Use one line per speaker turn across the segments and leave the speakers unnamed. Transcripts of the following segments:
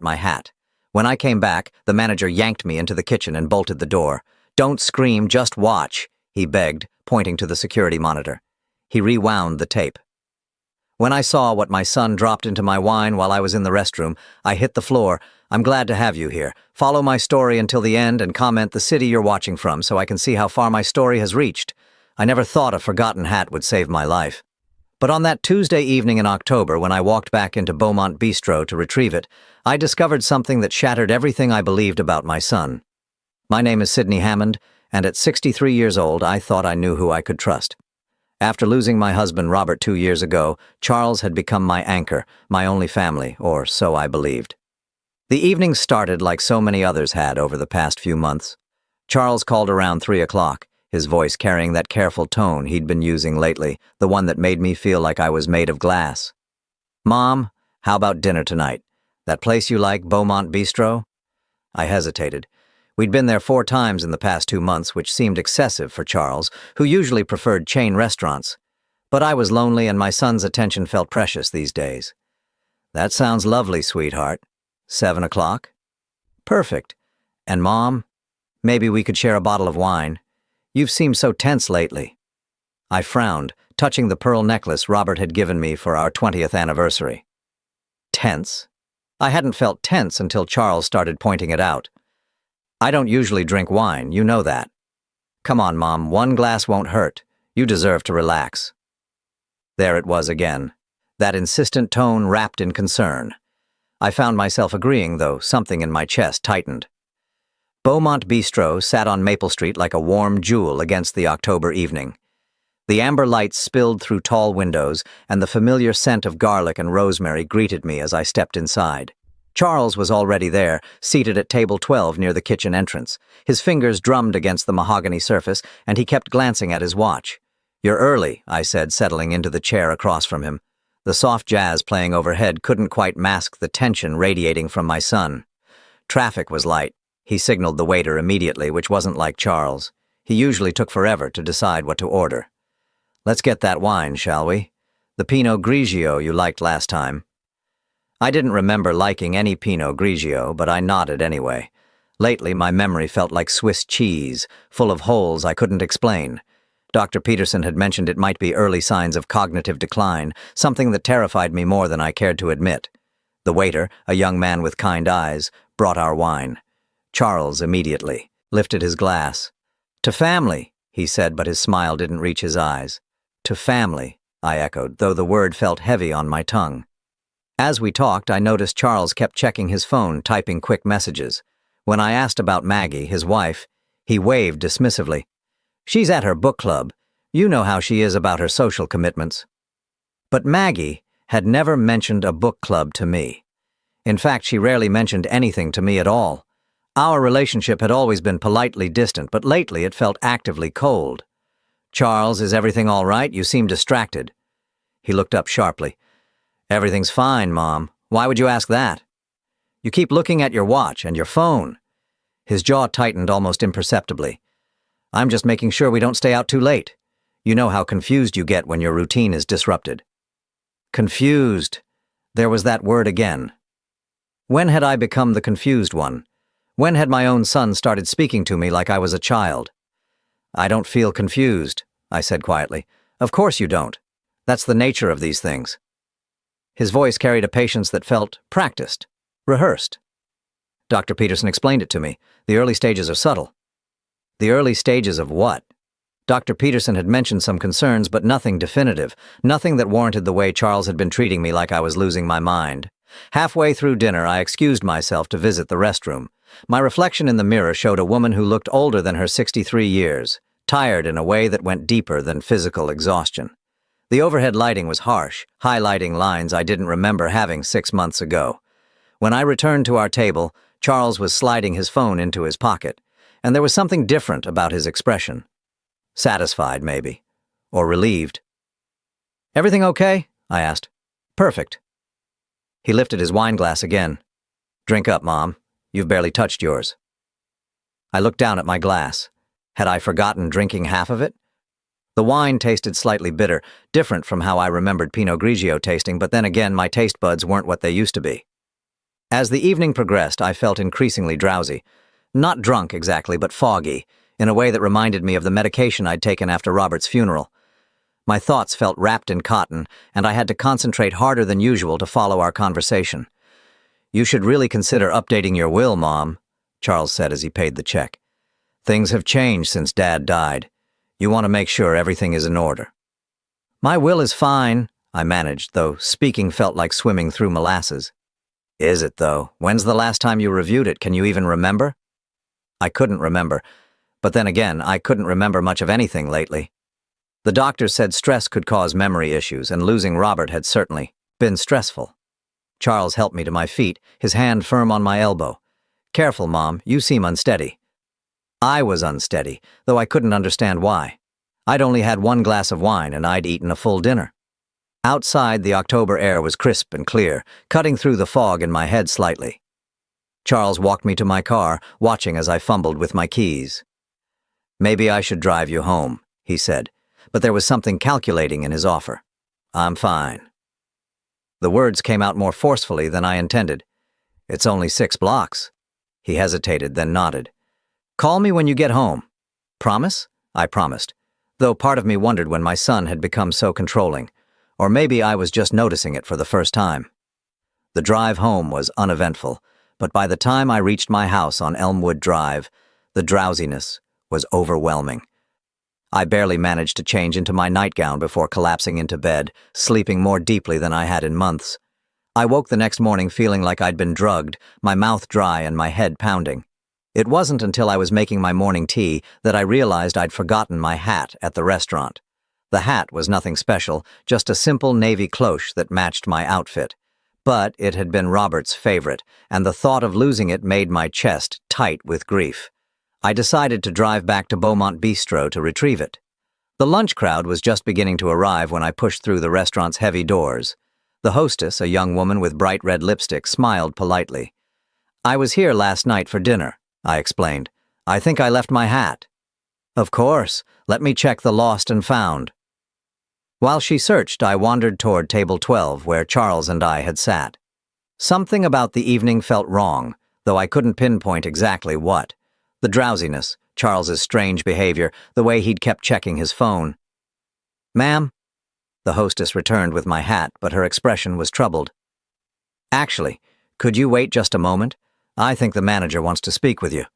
my hat. When I came back, the manager yanked me into the kitchen and bolted the door. "Don't scream, just watch," he begged, pointing to the security monitor. He rewound the tape. When I saw what my son dropped into my wine while I was in the restroom, I hit the floor. "I'm glad to have you here. Follow my story until the end and comment the city you're watching from so I can see how far my story has reached. I never thought a forgotten hat would save my life." But on that Tuesday evening in October, when I walked back into Beaumont Bistro to retrieve it, I discovered something that shattered everything I believed about my son. My name is Sidney Hammond, and at 63 years old, I thought I knew who I could trust. After losing my husband Robert 2 years ago, Charles had become my anchor, my only family, or so I believed. The evening started like so many others had over the past few months. Charles called around 3 o'clock, his voice carrying that careful tone he'd been using lately, the one that made me feel like I was made of glass. "Mom, how about dinner tonight? That place you like, Beaumont Bistro?" I hesitated. We'd been there 4 times in the past 2 months, which seemed excessive for Charles, who usually preferred chain restaurants. But I was lonely and my son's attention felt precious these days. "That sounds lovely, sweetheart. 7 o'clock? Perfect. And Mom, maybe we could share a bottle of wine. You've seemed so tense lately." I frowned, touching the pearl necklace Robert had given me for our 20th anniversary. Tense? I hadn't felt tense until Charles started pointing it out. "I don't usually drink wine, you know that." "Come on, Mom, 1 glass won't hurt. You deserve to relax." There it was again, that insistent tone wrapped in concern. I found myself agreeing, though something in my chest tightened. Beaumont Bistro sat on Maple Street like a warm jewel against the October evening. The amber lights spilled through tall windows, and the familiar scent of garlic and rosemary greeted me as I stepped inside. Charles was already there, seated at table 12 near the kitchen entrance. His fingers drummed against the mahogany surface, and he kept glancing at his watch. "You're early," I said, settling into the chair across from him. The soft jazz playing overhead couldn't quite mask the tension radiating from my son. Traffic was light. He signaled the waiter immediately, which wasn't like Charles. He usually took forever to decide what to order. "Let's get that wine, shall we? The Pinot Grigio you liked last time." I didn't remember liking any Pinot Grigio, but I nodded anyway. Lately, my memory felt like Swiss cheese, full of holes I couldn't explain. Dr. Peterson had mentioned it might be early signs of cognitive decline, something that terrified me more than I cared to admit. The waiter, a young man with kind eyes, brought our wine. Charles immediately lifted his glass. "To family," he said, but his smile didn't reach his eyes. "To family," I echoed, though the word felt heavy on my tongue. As we talked, I noticed Charles kept checking his phone, typing quick messages. When I asked about Maggie, his wife, he waved dismissively. "She's at her book club. You know how she is about her social commitments." But Maggie had never mentioned a book club to me. In fact, she rarely mentioned anything to me at all. Our relationship had always been politely distant, but lately it felt actively cold. "Charles, is everything all right? You seem distracted." He looked up sharply. "Everything's fine, Mom. Why would you ask that?" "You keep looking at your watch and your phone." His jaw tightened almost imperceptibly. "I'm just making sure we don't stay out too late. You know how confused you get when your routine is disrupted." Confused. There was that word again. When had I become the confused one? When had my own son started speaking to me like I was a child? "I don't feel confused," I said quietly. "Of course you don't. That's the nature of these things." His voice carried a patience that felt practiced, rehearsed. "Dr. Peterson explained it to me. The early stages are subtle." The early stages of what? Dr. Peterson had mentioned some concerns, but nothing definitive, nothing that warranted the way Charles had been treating me like I was losing my mind. Halfway through dinner, I excused myself to visit the restroom. My reflection in the mirror showed a woman who looked older than her 63 years, tired in a way that went deeper than physical exhaustion. The overhead lighting was harsh, highlighting lines I didn't remember having 6 months ago. When I returned to our table, Charles was sliding his phone into his pocket, and there was something different about his expression. Satisfied, maybe. Or relieved. "Everything okay?" I asked. "Perfect." He lifted his wine glass again. "Drink up, Mom. You've barely touched yours." I looked down at my glass. Had I forgotten drinking half of it? The wine tasted slightly bitter, different from how I remembered Pinot Grigio tasting, but then again my taste buds weren't what they used to be. As the evening progressed, I felt increasingly drowsy. Not drunk exactly, but foggy, in a way that reminded me of the medication I'd taken after Robert's funeral. My thoughts felt wrapped in cotton, and I had to concentrate harder than usual to follow our conversation. "You should really consider updating your will, Mom," Charles said as he paid the check. "Things have changed since Dad died. You want to make sure everything is in order." "My will is fine," I managed, though speaking felt like swimming through molasses. "Is it, though? When's the last time you reviewed it? Can you even remember?" I couldn't remember, but then again, I couldn't remember much of anything lately. The doctor said stress could cause memory issues, and losing Robert had certainly been stressful. Charles helped me to my feet, his hand firm on my elbow. "Careful, Mom, you seem unsteady." I was unsteady, though I couldn't understand why. I'd only had one glass of wine, and I'd eaten a full dinner. Outside, the October air was crisp and clear, cutting through the fog in my head slightly. Charles walked me to my car, watching as I fumbled with my keys. "Maybe I should drive you home," he said, but there was something calculating in his offer. "I'm fine." The words came out more forcefully than I intended. "It's only 6 blocks." He hesitated, then nodded. "Call me when you get home." "Promise?" I promised, though part of me wondered when my son had become so controlling. Or maybe I was just noticing it for the first time. The drive home was uneventful, but by the time I reached my house on Elmwood Drive, the drowsiness was overwhelming. I barely managed to change into my nightgown before collapsing into bed, sleeping more deeply than I had in months. I woke the next morning feeling like I'd been drugged, my mouth dry and my head pounding. It wasn't until I was making my morning tea that I realized I'd forgotten my hat at the restaurant. The hat was nothing special, just a simple navy cloche that matched my outfit. But it had been Robert's favorite, and the thought of losing it made my chest tight with grief. I decided to drive back to Beaumont Bistro to retrieve it. The lunch crowd was just beginning to arrive when I pushed through the restaurant's heavy doors. The hostess, a young woman with bright red lipstick, smiled politely. "I was here last night for dinner," I explained. "I think I left my hat." "Of course. Let me check the lost and found." While she searched, I wandered toward table 12, where Charles and I had sat. Something about the evening felt wrong, though I couldn't pinpoint exactly what. The drowsiness, Charles's strange behavior, the way he'd kept checking his phone. "Ma'am?" The hostess returned with my hat, but her expression was troubled. "Actually, could you wait just a moment? I think the manager wants to speak with you."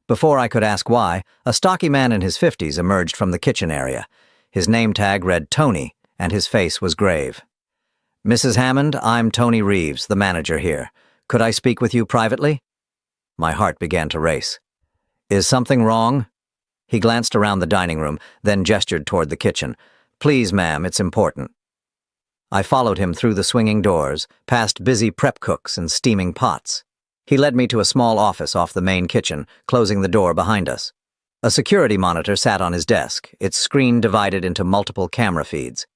Before I could ask why, a stocky man in his 50s emerged from the kitchen area. His name tag read Tony, and his face was grave. "Mrs. Hammond, I'm Tony Reeves, the manager here. Could I speak with you privately?" My heart began to race. "Is something wrong?" He glanced around the dining room, then gestured toward the kitchen. "Please, ma'am, it's important." I followed him through the swinging doors, past busy prep cooks and steaming pots. He led me to a small office off the main kitchen, closing the door behind us. A security monitor sat on his desk, its screen divided into multiple camera feeds.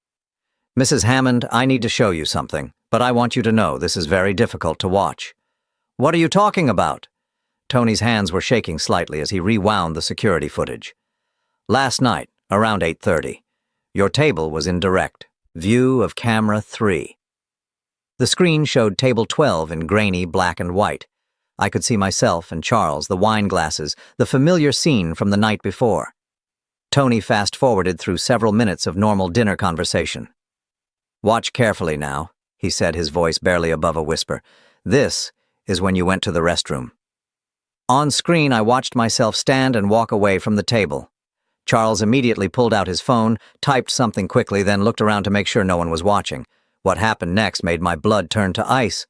"Mrs. Hammond, I need to show you something, but I want you to know this is very difficult to watch." "What are you talking about?" Tony's hands were shaking slightly as he rewound the security footage. "Last night, around 8:30, your table was in direct view of camera 3. The screen showed table 12 in grainy black and white. I could see myself and Charles, the wine glasses, the familiar scene from the night before. Tony fast-forwarded through several minutes of normal dinner conversation. "Watch carefully now," he said, his voice barely above a whisper. "This is when you went to the restroom." On screen, I watched myself stand and walk away from the table. Charles immediately pulled out his phone, typed something quickly, then looked around to make sure no one was watching. What happened next made my blood turn to ice.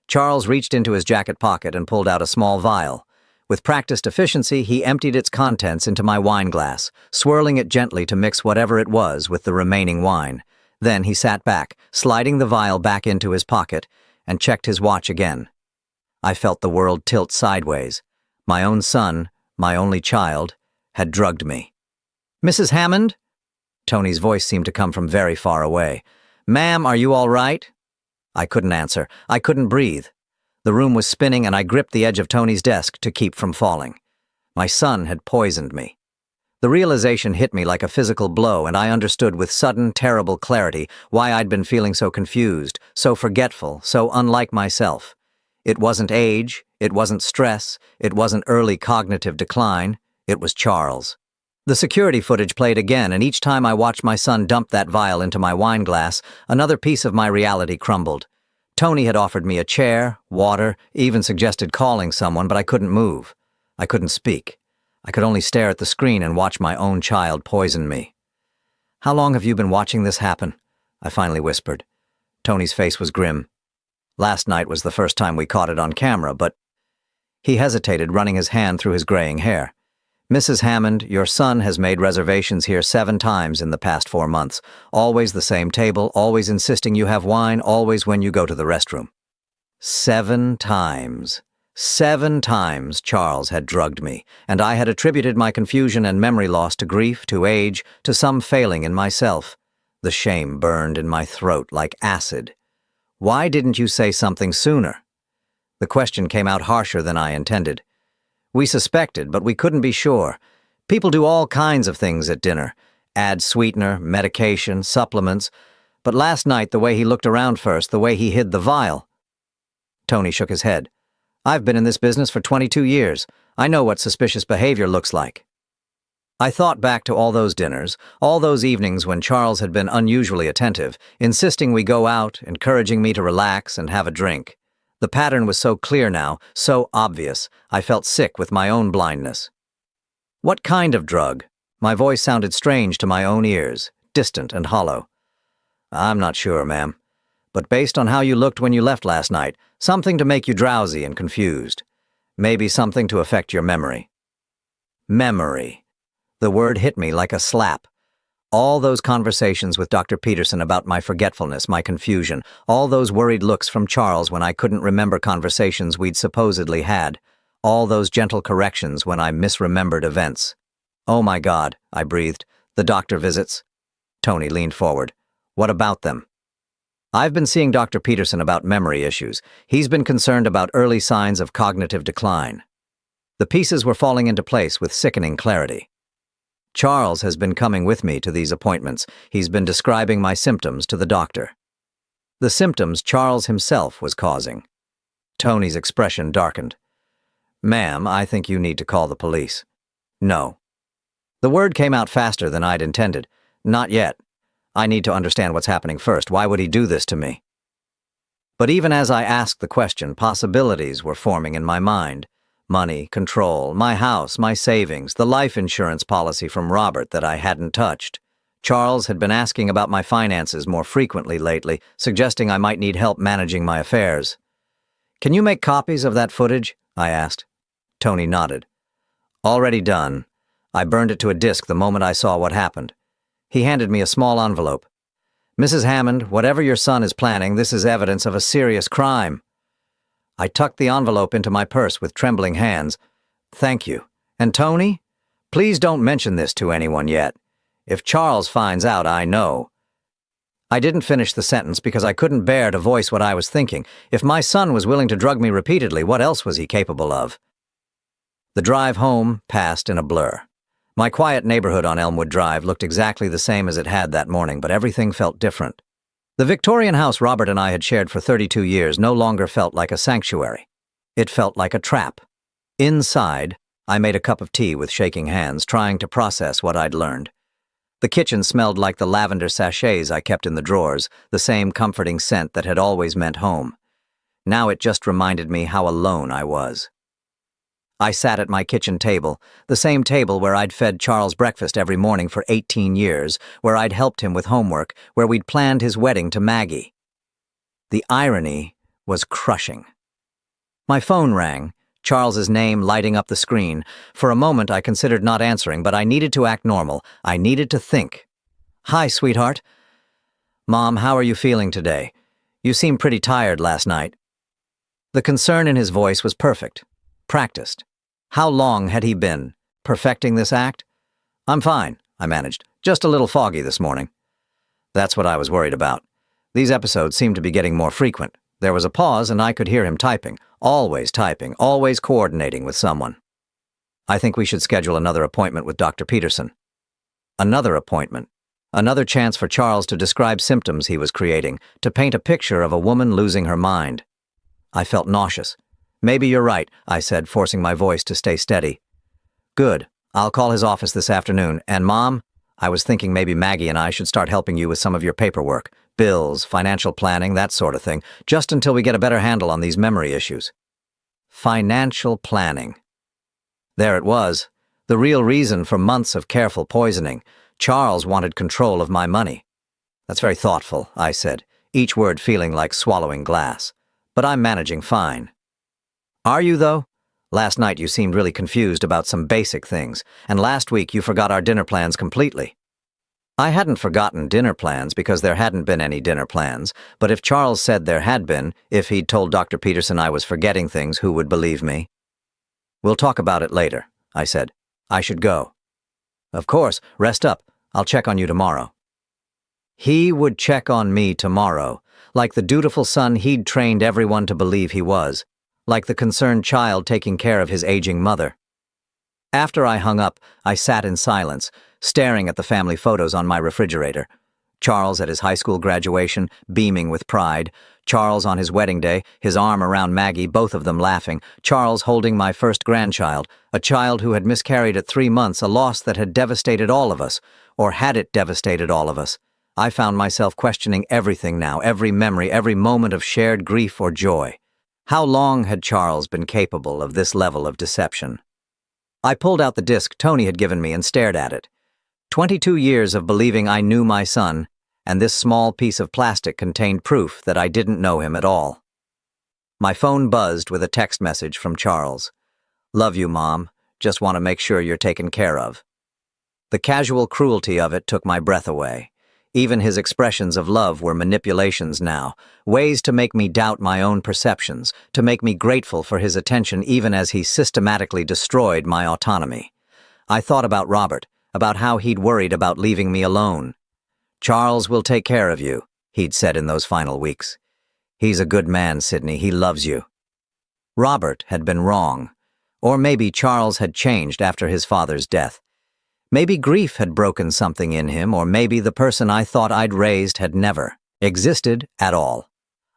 Charles reached into his jacket pocket and pulled out a small vial. With practiced efficiency, he emptied its contents into my wine glass, swirling it gently to mix whatever it was with the remaining wine. Then he sat back, sliding the vial back into his pocket, and checked his watch again. I felt the world tilt sideways. My own son, my only child, had drugged me. "Mrs. Hammond?" Tony's voice seemed to come from very far away. "Ma'am, are you all right?" I couldn't answer. I couldn't breathe. The room was spinning, and I gripped the edge of Tony's desk to keep from falling. My son had poisoned me. The realization hit me like a physical blow, and I understood with sudden, terrible clarity why I'd been feeling so confused, so forgetful, so unlike myself. It wasn't age, it wasn't stress, it wasn't early cognitive decline, it was Charles. The security footage played again, and each time I watched my son dump that vial into my wine glass, another piece of my reality crumbled. Tony had offered me a chair, water, even suggested calling someone, but I couldn't move. I couldn't speak. I could only stare at the screen and watch my own child poison me. "How long have you been watching this happen?" I finally whispered. Tony's face was grim. "Last night was the first time we caught it on camera, but—" He hesitated, running his hand through his graying hair. "Mrs. Hammond, your son has made reservations here 7 times in the past 4 months. Always the same table, always insisting you have wine, always when you go to the restroom." 7 times. 7 times Charles had drugged me, and I had attributed my confusion and memory loss to grief, to age, to some failing in myself. The shame burned in my throat like acid. "Why didn't you say something sooner?" The question came out harsher than I intended. We suspected, but we couldn't be sure. People do all kinds of things at dinner. Add sweetener, medication, supplements. But last night, the way he looked around first, the way he hid the vial. Tony shook his head. "I've been in this business for 22 years. I know what suspicious behavior looks like." I thought back to all those dinners, all those evenings when Charles had been unusually attentive, insisting we go out, encouraging me to relax and have a drink. The pattern was so clear now, so obvious, I felt sick with my own blindness. "What kind of drug?" My voice sounded strange to my own ears, distant and hollow. "I'm not sure, ma'am. But based on how you looked when you left last night, something to make you drowsy and confused. Maybe something to affect your memory." Memory. The word hit me like a slap. All those conversations with Dr. Peterson about my forgetfulness, my confusion, all those worried looks from Charles when I couldn't remember conversations we'd supposedly had, all those gentle corrections when I misremembered events. "Oh my God," I breathed. "The doctor visits?" Tony leaned forward. "What about them?" "I've been seeing Dr. Peterson about memory issues. He's been concerned about early signs of cognitive decline." The pieces were falling into place with sickening clarity. "Charles has been coming with me to these appointments. He's been describing my symptoms to the doctor." The symptoms Charles himself was causing. Tony's expression darkened. "Ma'am, I think you need to call the police." "No." The word came out faster than I'd intended. "Not yet. I need to understand what's happening first. Why would he do this to me?" But even as I asked the question, possibilities were forming in my mind. Money, control, my house, my savings, the life insurance policy from Robert that I hadn't touched. Charles had been asking about my finances more frequently lately, suggesting I might need help managing my affairs. "Can you make copies of that footage?" I asked. Tony nodded. "Already done. I burned it to a disk the moment I saw what happened." He handed me a small envelope. "Mrs. Hammond, whatever your son is planning, this is evidence of a serious crime." I tucked the envelope into my purse with trembling hands. "Thank you. And Tony? Please don't mention this to anyone yet. If Charles finds out, I know." I didn't finish the sentence because I couldn't bear to voice what I was thinking. If my son was willing to drug me repeatedly, what else was he capable of? The drive home passed in a blur. My quiet neighborhood on Elmwood Drive looked exactly the same as it had that morning, but everything felt different. The Victorian house Robert and I had shared for 32 years no longer felt like a sanctuary. It felt like a trap. Inside, I made a cup of tea with shaking hands, trying to process what I'd learned. The kitchen smelled like the lavender sachets I kept in the drawers, the same comforting scent that had always meant home. Now it just reminded me how alone I was. I sat at my kitchen table, the same table where I'd fed Charles breakfast every morning for 18 years, where I'd helped him with homework, where we'd planned his wedding to Maggie. The irony was crushing. My phone rang, Charles's name lighting up the screen. For a moment I considered not answering, but I needed to act normal. I needed to think. "Hi, sweetheart." "Mom, how are you feeling today? You seemed pretty tired last night." The concern in his voice was perfect. Practiced. How long had he been perfecting this act? "I'm fine," I managed. "Just a little foggy this morning." That's what I was worried about. These episodes seemed to be getting more frequent. There was a pause and I could hear him typing, always coordinating with someone. "I think we should schedule another appointment with Dr. Peterson." Another appointment. Another chance for Charles to describe symptoms he was creating, to paint a picture of a woman losing her mind. I felt nauseous. Maybe you're right, I said, forcing my voice to stay steady. Good. I'll call his office this afternoon. And Mom, I was thinking maybe Maggie and I should start helping you with some of your paperwork, bills, financial planning, that sort of thing, just until we get a better handle on these memory issues. Financial planning. There it was. The real reason for months of careful poisoning. Charles wanted control of my money. That's very thoughtful, I said, each word feeling like swallowing glass. But I'm managing fine. Are you, though? Last night you seemed really confused about some basic things, and last week you forgot our dinner plans completely. I hadn't forgotten dinner plans because there hadn't been any dinner plans, but if Charles said there had been, if he'd told Dr. Peterson I was forgetting things, who would believe me? We'll talk about it later, I said. I should go. Of course, rest up. I'll check on you tomorrow. He would check on me tomorrow, like the dutiful son he'd trained everyone to believe he was, like the concerned child taking care of his aging mother. After I hung up, I sat in silence, staring at the family photos on my refrigerator. Charles at his high school graduation, beaming with pride. Charles on his wedding day, his arm around Maggie, both of them laughing. Charles holding my first grandchild, a child who had miscarried at 3 months, a loss that had devastated all of us. Or had it devastated all of us? I found myself questioning everything now, every memory, every moment of shared grief or joy. How long had Charles been capable of this level of deception? I pulled out the disc Tony had given me and stared at it. 22 years of believing I knew my son, and this small piece of plastic contained proof that I didn't know him at all. My phone buzzed with a text message from Charles. Love you, Mom. Just want to make sure you're taken care of. The casual cruelty of it took my breath away. Even his expressions of love were manipulations now, ways to make me doubt my own perceptions, to make me grateful for his attention even as he systematically destroyed my autonomy. I thought about Robert, about how he'd worried about leaving me alone. Charles will take care of you, he'd said in those final weeks. He's a good man, Sydney. He loves you. Robert had been wrong. Or maybe Charles had changed after his father's death. Maybe grief had broken something in him, or maybe the person I thought I'd raised had never existed at all.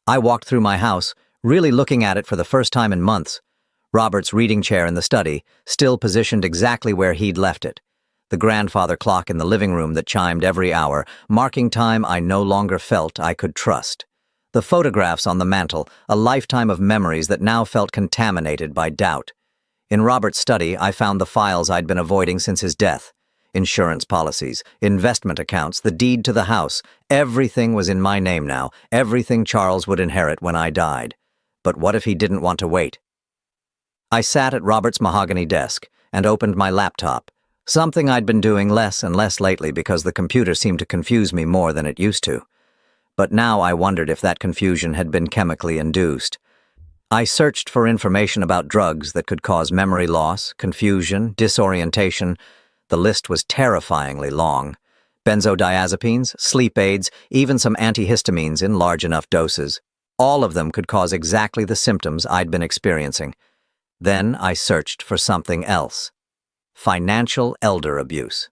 I walked through my house, really looking at it for the first time in months. Robert's reading chair in the study, still positioned exactly where he'd left it. The grandfather clock in the living room that chimed every hour, marking time I no longer felt I could trust. The photographs on the mantel, a lifetime of memories that now felt contaminated by doubt. In Robert's study, I found the files I'd been avoiding since his death. Insurance policies, investment accounts, the deed to the house. Everything was in my name now, everything Charles would inherit when I died. But what if he didn't want to wait? I sat at Robert's mahogany desk and opened my laptop, something I'd been doing less and less lately because the computer seemed to confuse me more than it used to. But now I wondered if that confusion had been chemically induced. I searched for information about drugs that could cause memory loss, confusion, disorientation. The list was terrifyingly long. Benzodiazepines, sleep aids, even some antihistamines in large enough doses. All of them could cause exactly the symptoms I'd been experiencing. Then I searched for something else. Financial elder abuse.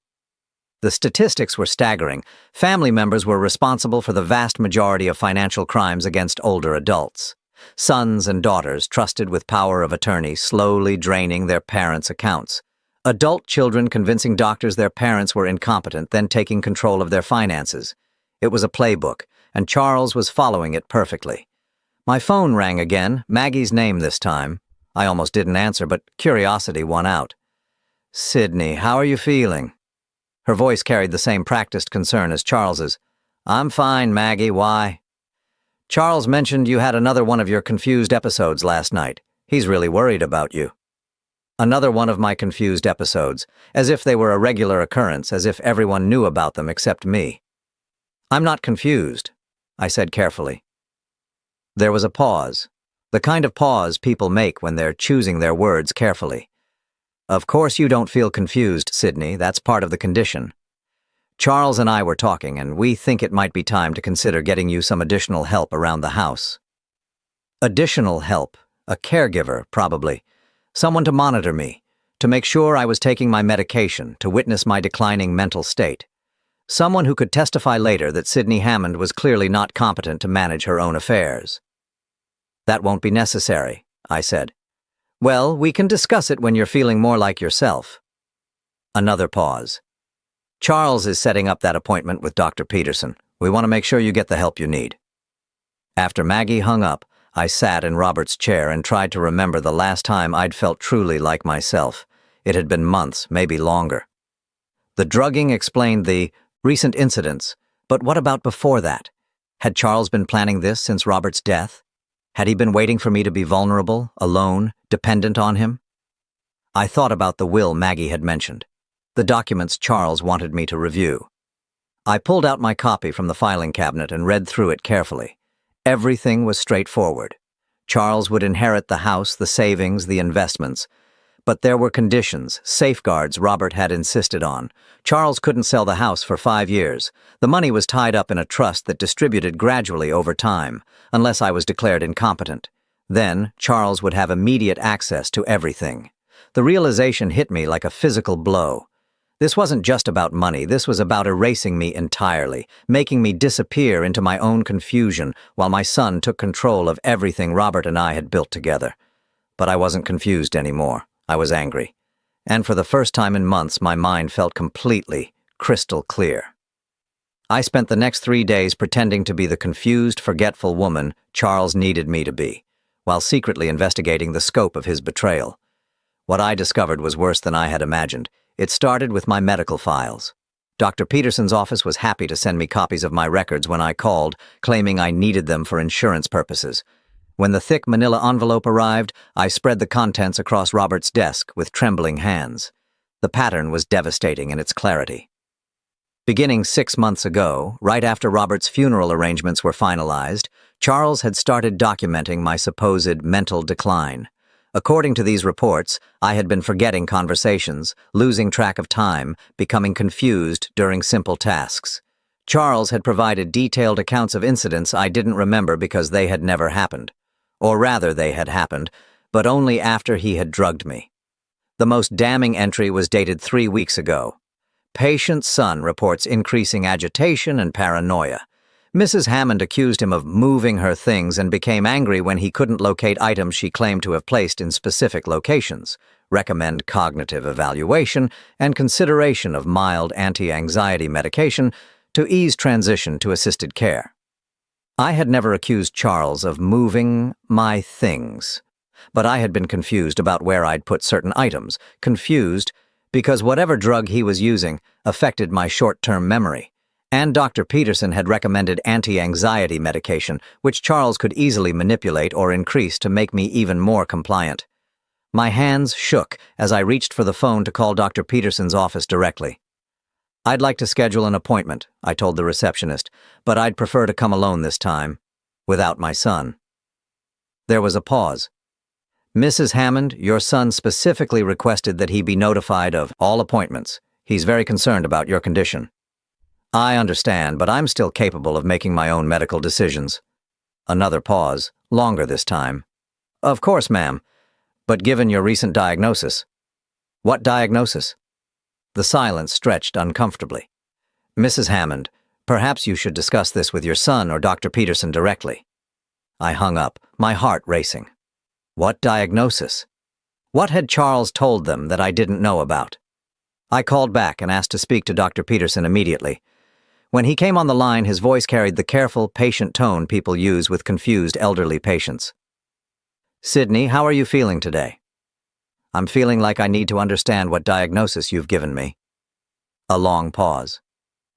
The statistics were staggering. Family members were responsible for the vast majority of financial crimes against older adults. Sons and daughters trusted with power of attorney, slowly draining their parents' accounts. Adult children convincing doctors their parents were incompetent, then taking control of their finances. It was a playbook, and Charles was following it perfectly. My phone rang again, Maggie's name this time. I almost didn't answer, but curiosity won out. Sydney, how are you feeling? Her voice carried the same practiced concern as Charles's. I'm fine, Maggie, why? Charles mentioned you had another one of your confused episodes last night. He's really worried about you. Another one of my confused episodes, as if they were a regular occurrence, as if everyone knew about them except me. I'm not confused, I said carefully. There was a pause, the kind of pause people make when they're choosing their words carefully. Of course you don't feel confused, Sydney, that's part of the condition. Charles and I were talking, and we think it might be time to consider getting you some additional help around the house. Additional help, a caregiver, probably. Someone to monitor me, to make sure I was taking my medication, to witness my declining mental state. Someone who could testify later that Sydney Hammond was clearly not competent to manage her own affairs. That won't be necessary, I said. Well, we can discuss it when you're feeling more like yourself. Another pause. Charles is setting up that appointment with Dr. Peterson. We want to make sure you get the help you need. After Maggie hung up, I sat in Robert's chair and tried to remember the last time I'd felt truly like myself. It had been months, maybe longer. The drugging explained the recent incidents, but what about before that? Had Charles been planning this since Robert's death? Had he been waiting for me to be vulnerable, alone, dependent on him? I thought about the will Maggie had mentioned, the documents Charles wanted me to review. I pulled out my copy from the filing cabinet and read through it carefully. Everything was straightforward. Charles would inherit the house, the savings, the investments. But there were conditions, safeguards Robert had insisted on. Charles couldn't sell the house for 5 years. The money was tied up in a trust that distributed gradually over time, unless I was declared incompetent. Then, Charles would have immediate access to everything. The realization hit me like a physical blow. This wasn't just about money, this was about erasing me entirely, making me disappear into my own confusion while my son took control of everything Robert and I had built together. But I wasn't confused anymore. I was angry. And for the first time in months, my mind felt completely, crystal clear. I spent the next 3 days pretending to be the confused, forgetful woman Charles needed me to be, while secretly investigating the scope of his betrayal. What I discovered was worse than I had imagined. It started with my medical files. Dr. Peterson's office was happy to send me copies of my records when I called, claiming I needed them for insurance purposes. When the thick manila envelope arrived, I spread the contents across Robert's desk with trembling hands. The pattern was devastating in its clarity. Beginning 6 months ago, right after Robert's funeral arrangements were finalized, Charles had started documenting my supposed mental decline. According to these reports, I had been forgetting conversations, losing track of time, becoming confused during simple tasks. Charles had provided detailed accounts of incidents I didn't remember because they had never happened. Or rather, they had happened, but only after he had drugged me. The most damning entry was dated 3 weeks ago. Patient's son reports increasing agitation and paranoia. Mrs. Hammond accused him of moving her things and became angry when he couldn't locate items she claimed to have placed in specific locations. Recommend cognitive evaluation and consideration of mild anti-anxiety medication to ease transition to assisted care. I had never accused Charles of moving my things, but I had been confused about where I'd put certain items, confused because whatever drug he was using affected my short-term memory. And Dr. Peterson had recommended anti-anxiety medication, which Charles could easily manipulate or increase to make me even more compliant. My hands shook as I reached for the phone to call Dr. Peterson's office directly. I'd like to schedule an appointment, I told the receptionist, but I'd prefer to come alone this time, without my son. There was a pause. Mrs. Hammond, your son specifically requested that he be notified of all appointments. He's very concerned about your condition. I understand, but I'm still capable of making my own medical decisions. Another pause, longer this time. Of course, ma'am, but given your recent diagnosis. What diagnosis? The silence stretched uncomfortably. Mrs. Hammond, perhaps you should discuss this with your son or Dr. Peterson directly. I hung up, my heart racing. What diagnosis? What had Charles told them that I didn't know about? I called back and asked to speak to Dr. Peterson immediately. When he came on the line, his voice carried the careful, patient tone people use with confused elderly patients. Sydney, how are you feeling today? I'm feeling like I need to understand what diagnosis you've given me. A long pause.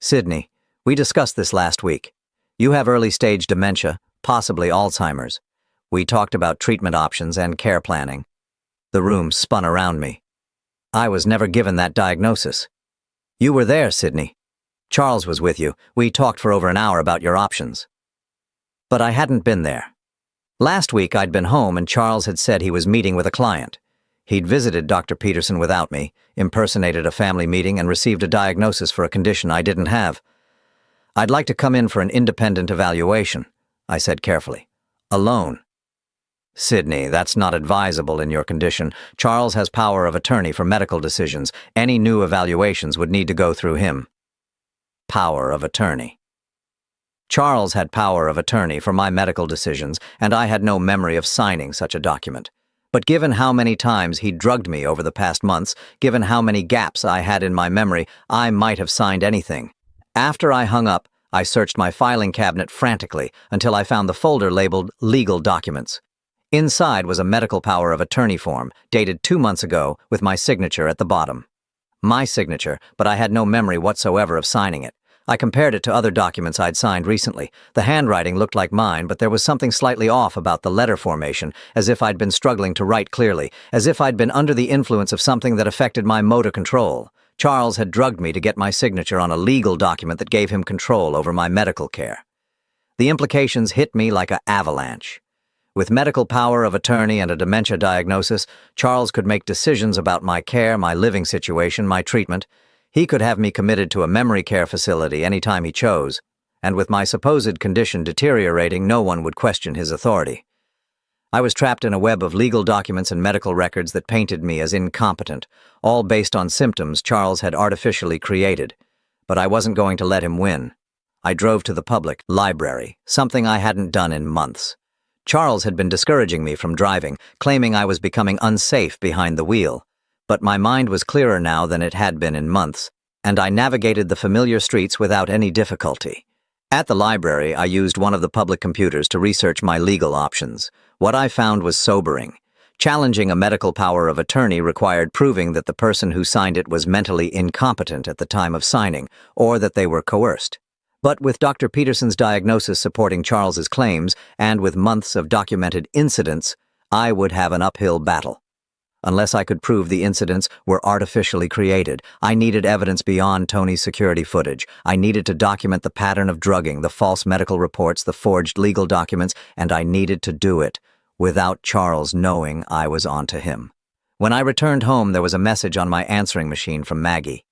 Sydney, we discussed this last week. You have early-stage dementia, possibly Alzheimer's. We talked about treatment options and care planning. The room spun around me. I was never given that diagnosis. You were there, Sydney. Charles was with you. We talked for over an hour about your options. But I hadn't been there. Last week I'd been home and Charles had said he was meeting with a client. He'd visited Dr. Peterson without me, impersonated a family meeting, and received a diagnosis for a condition I didn't have. I'd like to come in for an independent evaluation, I said carefully. Alone. Sydney, that's not advisable in your condition. Charles has power of attorney for medical decisions. Any new evaluations would need to go through him. Power of attorney. Charles had power of attorney for my medical decisions, and I had no memory of signing such a document. But given how many times he'd drugged me over the past months, given how many gaps I had in my memory, I might have signed anything. After I hung up, I searched my filing cabinet frantically until I found the folder labeled Legal Documents. Inside was a medical power of attorney form, dated 2 months ago, with my signature at the bottom. My signature, but I had no memory whatsoever of signing it. I compared it to other documents I'd signed recently. The handwriting looked like mine, but there was something slightly off about the letter formation, as if I'd been struggling to write clearly, as if I'd been under the influence of something that affected my motor control. Charles had drugged me to get my signature on a legal document that gave him control over my medical care. The implications hit me like an avalanche. With medical power of attorney and a dementia diagnosis, Charles could make decisions about my care, my living situation, my treatment. He could have me committed to a memory care facility anytime he chose, and with my supposed condition deteriorating, no one would question his authority. I was trapped in a web of legal documents and medical records that painted me as incompetent, all based on symptoms Charles had artificially created. But I wasn't going to let him win. I drove to the public library, something I hadn't done in months. Charles had been discouraging me from driving, claiming I was becoming unsafe behind the wheel. But my mind was clearer now than it had been in months, and I navigated the familiar streets without any difficulty. At the library, I used one of the public computers to research my legal options. What I found was sobering. Challenging a medical power of attorney required proving that the person who signed it was mentally incompetent at the time of signing, or that they were coerced. But with Dr. Peterson's diagnosis supporting Charles's claims, and with months of documented incidents, I would have an uphill battle. Unless I could prove the incidents were artificially created, I needed evidence beyond Tony's security footage. I needed to document the pattern of drugging, the false medical reports, the forged legal documents, and I needed to do it without Charles knowing I was onto him. When I returned home, there was a message on my answering machine from Maggie.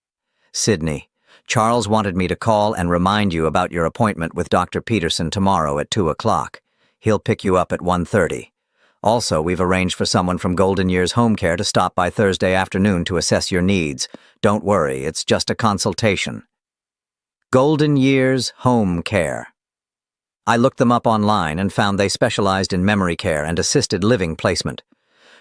Sydney, Charles wanted me to call and remind you about your appointment with Dr. Peterson tomorrow at 2 o'clock. He'll pick you up at 1:30. Also, we've arranged for someone from Golden Years Home Care to stop by Thursday afternoon to assess your needs. Don't worry, it's just a consultation. Golden Years Home Care. I looked them up online and found they specialized in memory care and assisted living placement.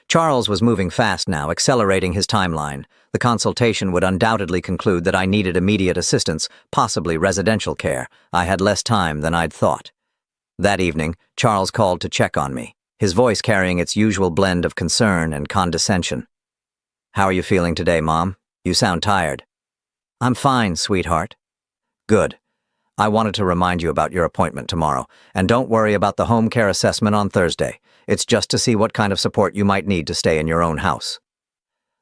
Charles was moving fast now, accelerating his timeline. The consultation would undoubtedly conclude that I needed immediate assistance, possibly residential care. I had less time than I'd thought. That evening, Charles called to check on me, his voice carrying its usual blend of concern and condescension. "How are you feeling today, Mom? You sound tired." "I'm fine, sweetheart." "Good. I wanted to remind you about your appointment tomorrow, and don't worry about the home care assessment on Thursday. It's just to see what kind of support you might need to stay in your own house."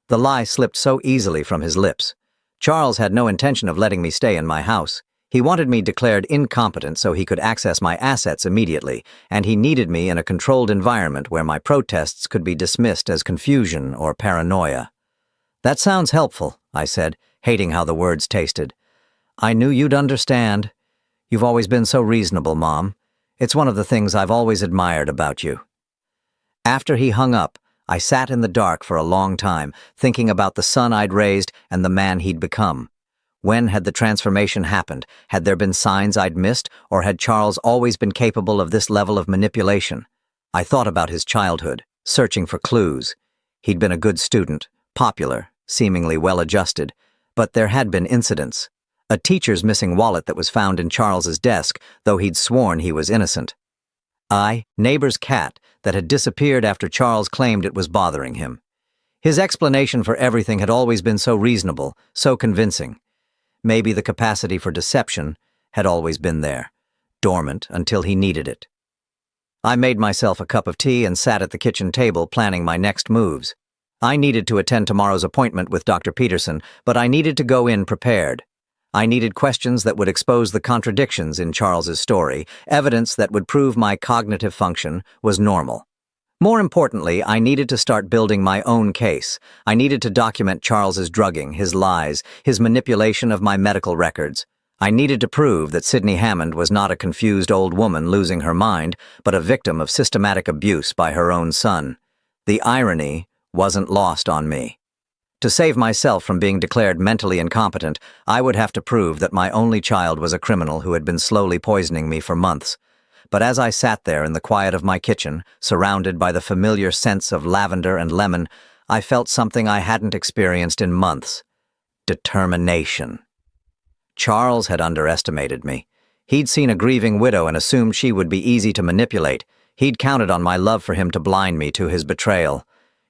The lie slipped so easily from his lips. Charles had no intention of letting me stay in my house. He wanted me declared incompetent so he could access my assets immediately, and he needed me in a controlled environment where my protests could be dismissed as confusion or paranoia. "That sounds helpful," I said, hating how the words tasted. "I knew you'd understand. You've always been so reasonable, Mom. It's one of the things I've always admired about you." After he hung up, I sat in the dark for a long time, thinking about the son I'd raised and the man he'd become. When had the transformation happened? Had there been signs I'd missed, or had Charles always been capable of this level of manipulation? I thought about his childhood, searching for clues. He'd been a good student, popular, seemingly well-adjusted, but there had been incidents. A teacher's missing wallet that was found in Charles's desk, though he'd sworn he was innocent. Neighbor's cat that had disappeared after Charles claimed it was bothering him. His explanation for everything had always been so reasonable, so convincing. Maybe the capacity for deception had always been there, dormant until he needed it. I made myself a cup of tea and sat at the kitchen table planning my next moves. I needed to attend tomorrow's appointment with Dr. Peterson, but I needed to go in prepared. I needed questions that would expose the contradictions in Charles's story, evidence that would prove my cognitive function was normal. More importantly, I needed to start building my own case. I needed to document Charles's drugging, his lies, his manipulation of my medical records. I needed to prove that Sydney Hammond was not a confused old woman losing her mind, but a victim of systematic abuse by her own son. The irony wasn't lost on me. To save myself from being declared mentally incompetent, I would have to prove that my only child was a criminal who had been slowly poisoning me for months. But as I sat there in the quiet of my kitchen, surrounded by the familiar scents of lavender and lemon, I felt something I hadn't experienced in months. Determination. Charles had underestimated me. He'd seen a grieving widow and assumed she would be easy to manipulate. He'd counted on my love for him to blind me to his betrayal.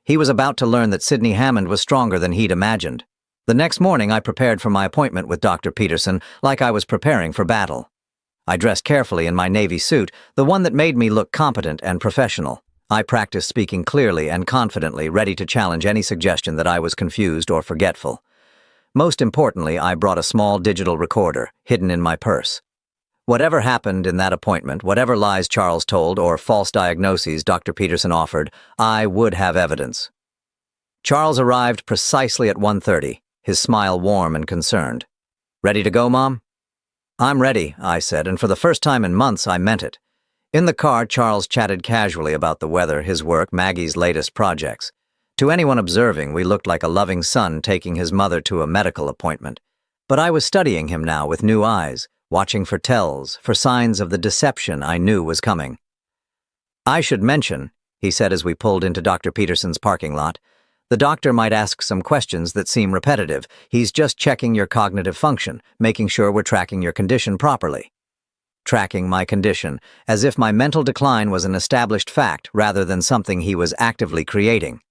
He was about to learn that Sydney Hammond was stronger than he'd imagined. The next morning, I prepared for my appointment with Dr. Peterson like I was preparing for battle. I dressed carefully in my navy suit, the one that made me look competent and professional. I practiced speaking clearly and confidently, ready to challenge any suggestion that I was confused or forgetful. Most importantly, I brought a small digital recorder, hidden in my purse. Whatever happened in that appointment, whatever lies Charles told or false diagnoses Dr. Peterson offered, I would have evidence. Charles arrived precisely at 1:30, his smile warm and concerned. "Ready to go, Mom?" "I'm ready," I said, and for the first time in months, I meant it. In the car, Charles chatted casually about the weather, his work, Maggie's latest projects. To anyone observing, we looked like a loving son taking his mother to a medical appointment. But I was studying him now with new eyes, watching for tells, for signs of the deception I knew was coming. "I should mention," he said as we pulled into Dr. Peterson's parking lot, "the doctor might ask some questions that seem repetitive. He's just checking your cognitive function, making sure we're tracking your condition properly." Tracking my condition, as if my mental decline was an established fact rather than something he was actively creating.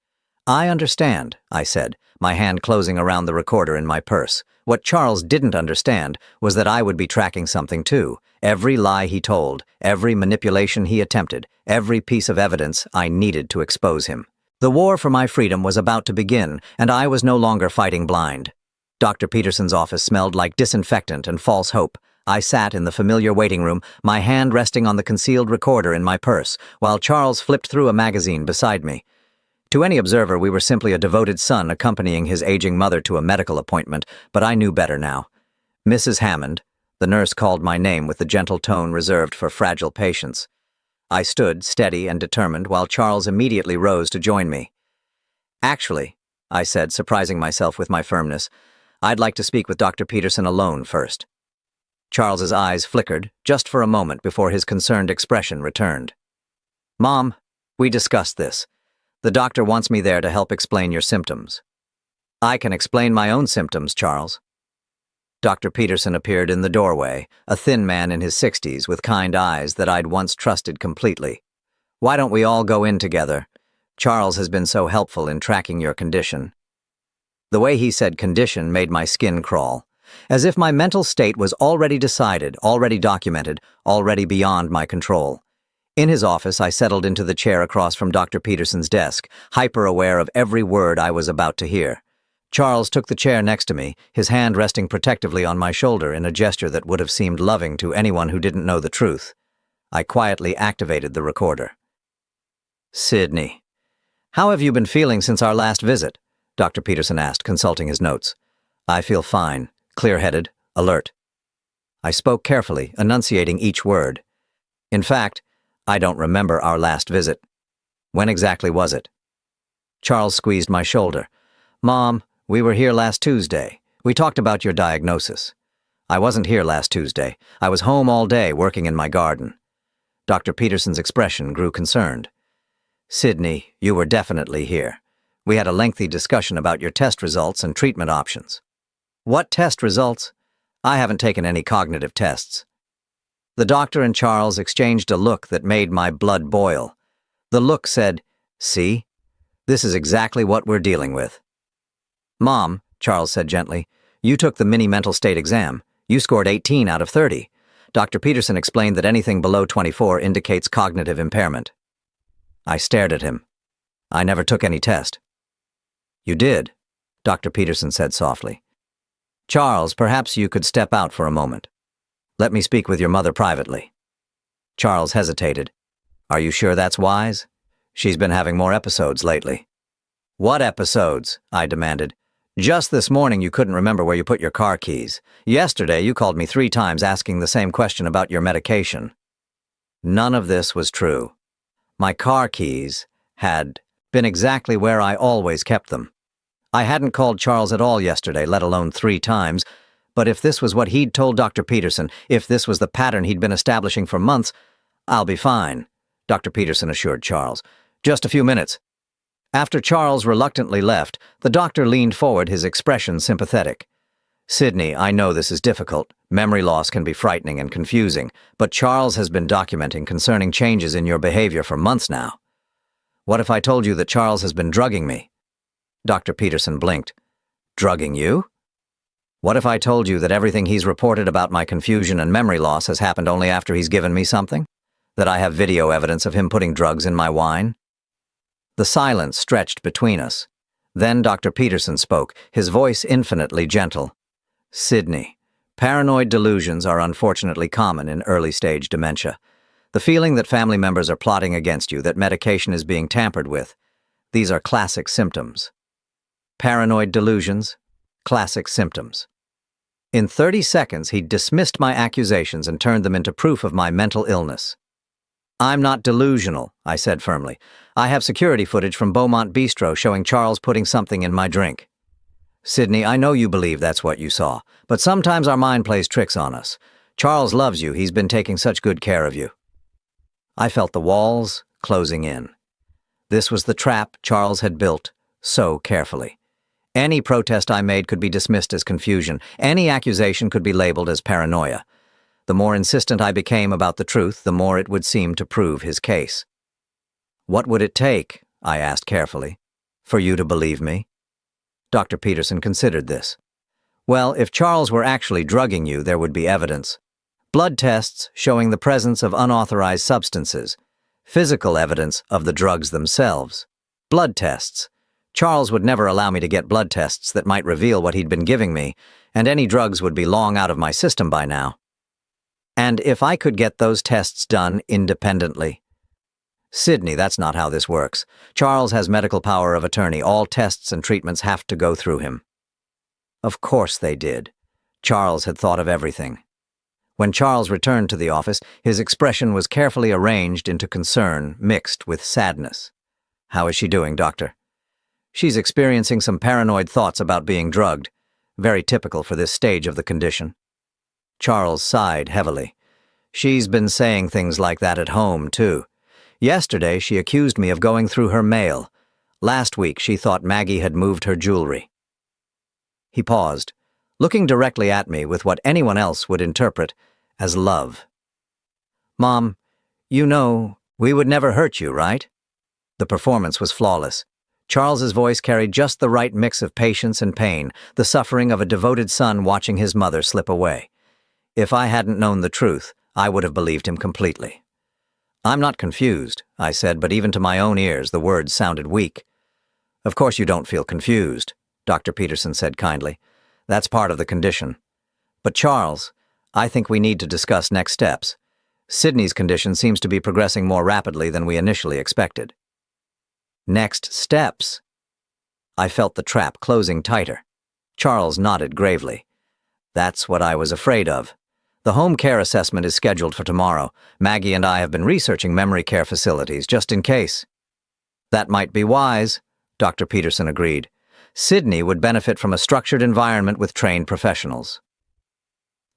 "I understand," I said, my hand closing around the recorder in my purse. What Charles didn't understand was that I would be tracking something too. Every lie he told, every manipulation he attempted, every piece of evidence I needed to expose him. The war for my freedom was about to begin, and I was no longer fighting blind. Dr. Peterson's office smelled like disinfectant and false hope. I sat in the familiar waiting room, my hand resting on the concealed recorder in my purse, while Charles flipped through a magazine beside me. To any observer, we were simply a devoted son accompanying his aging mother to a medical appointment, but I knew better now. "Mrs. Hammond," the nurse called my name with the gentle tone reserved for fragile patients. I stood, steady and determined, while Charles immediately rose to join me. "Actually," I said, surprising myself with my firmness, "I'd like to speak with Dr. Peterson alone first." Charles's eyes flickered, just for a moment before his concerned expression returned. "Mom, we discussed this. The doctor wants me there to help explain your symptoms." "I can explain my own symptoms, Charles." Dr. Peterson appeared in the doorway, a thin man in his 60s with kind eyes that I'd once trusted completely. "Why don't we all go in together? Charles has been so helpful in tracking your condition." The way he said condition made my skin crawl, as if my mental state was already decided, already documented, already beyond my control. In his office, I settled into the chair across from Dr. Peterson's desk, hyper-aware of every word I was about to hear. Charles took the chair next to me, his hand resting protectively on my shoulder in a gesture that would have seemed loving to anyone who didn't know the truth. I quietly activated the recorder. "Sydney, how have you been feeling since our last visit?" Dr. Peterson asked, consulting his notes. "I feel fine, clear-headed, alert." I spoke carefully, enunciating each word. "In fact, I don't remember our last visit. When exactly was it?" Charles squeezed my shoulder. "Mom, we were here last Tuesday. We talked about your diagnosis." "I wasn't here last Tuesday. I was home all day working in my garden." Dr. Peterson's expression grew concerned. "Sydney, you were definitely here. We had a lengthy discussion about your test results and treatment options." "What test results? I haven't taken any cognitive tests." The doctor and Charles exchanged a look that made my blood boil. The look said, "See? This is exactly what we're dealing with." "Mom," Charles said gently, "you took the mini mental state exam. You scored 18 out of 30. Dr. Peterson explained that anything below 24 indicates cognitive impairment." I stared at him. "I never took any test." "You did," Dr. Peterson said softly. "Charles, perhaps you could step out for a moment. Let me speak with your mother privately." Charles hesitated. "Are you sure that's wise? She's been having more episodes lately." "What episodes?" I demanded. "Just this morning you couldn't remember where you put your car keys. Yesterday you called me 3 times asking the same question about your medication." None of this was true. My car keys had been exactly where I always kept them. I hadn't called Charles at all yesterday, let alone 3 times, but if this was what he'd told Dr. Peterson, if this was the pattern he'd been establishing for months, I'll be fine, Dr. Peterson assured Charles. Just a few minutes. After Charles reluctantly left, the doctor leaned forward, his expression sympathetic. Sydney, I know this is difficult. Memory loss can be frightening and confusing, but Charles has been documenting concerning changes in your behavior for months now. What if I told you that Charles has been drugging me? Dr. Peterson blinked. Drugging you? What if I told you that everything he's reported about my confusion and memory loss has happened only after he's given me something? That I have video evidence of him putting drugs in my wine? The silence stretched between us. Then Dr. Peterson spoke, his voice infinitely gentle. Sydney, paranoid delusions are unfortunately common in early-stage dementia. The feeling that family members are plotting against you, that medication is being tampered with. These are classic symptoms. Paranoid delusions, classic symptoms. In 30 seconds, he dismissed my accusations and turned them into proof of my mental illness. I'm not delusional, I said firmly. I have security footage from Beaumont Bistro showing Charles putting something in my drink. Sydney, I know you believe that's what you saw, but sometimes our mind plays tricks on us. Charles loves you. He's been taking such good care of you. I felt the walls closing in. This was the trap Charles had built so carefully. Any protest I made could be dismissed as confusion. Any accusation could be labeled as paranoia. The more insistent I became about the truth, the more it would seem to prove his case. What would it take, I asked carefully, for you to believe me? Dr. Peterson considered this. Well, if Charles were actually drugging you, there would be evidence. Blood tests showing the presence of unauthorized substances. Physical evidence of the drugs themselves. Blood tests. Charles would never allow me to get blood tests that might reveal what he'd been giving me, and any drugs would be long out of my system by now. And if I could get those tests done independently? Sydney, that's not how this works. Charles has medical power of attorney. All tests and treatments have to go through him. Of course they did. Charles had thought of everything. When Charles returned to the office, his expression was carefully arranged into concern mixed with sadness. How is she doing, doctor? She's experiencing some paranoid thoughts about being drugged. Very typical for this stage of the condition. Charles sighed heavily. She's been saying things like that at home, too. Yesterday, she accused me of going through her mail. Last week, she thought Maggie had moved her jewelry. He paused, looking directly at me with what anyone else would interpret as love. Mom, you know, we would never hurt you, right? The performance was flawless. Charles's voice carried just the right mix of patience and pain, the suffering of a devoted son watching his mother slip away. If I hadn't known the truth, I would have believed him completely. I'm not confused, I said, but even to my own ears, the words sounded weak. Of course you don't feel confused, Dr. Peterson said kindly. That's part of the condition. But Charles, I think we need to discuss next steps. Sydney's condition seems to be progressing more rapidly than we initially expected. Next steps. I felt the trap closing tighter. Charles nodded gravely. That's what I was afraid of. The home care assessment is scheduled for tomorrow. Maggie and I have been researching memory care facilities, just in case. That might be wise, Dr. Peterson agreed. Sydney would benefit from a structured environment with trained professionals.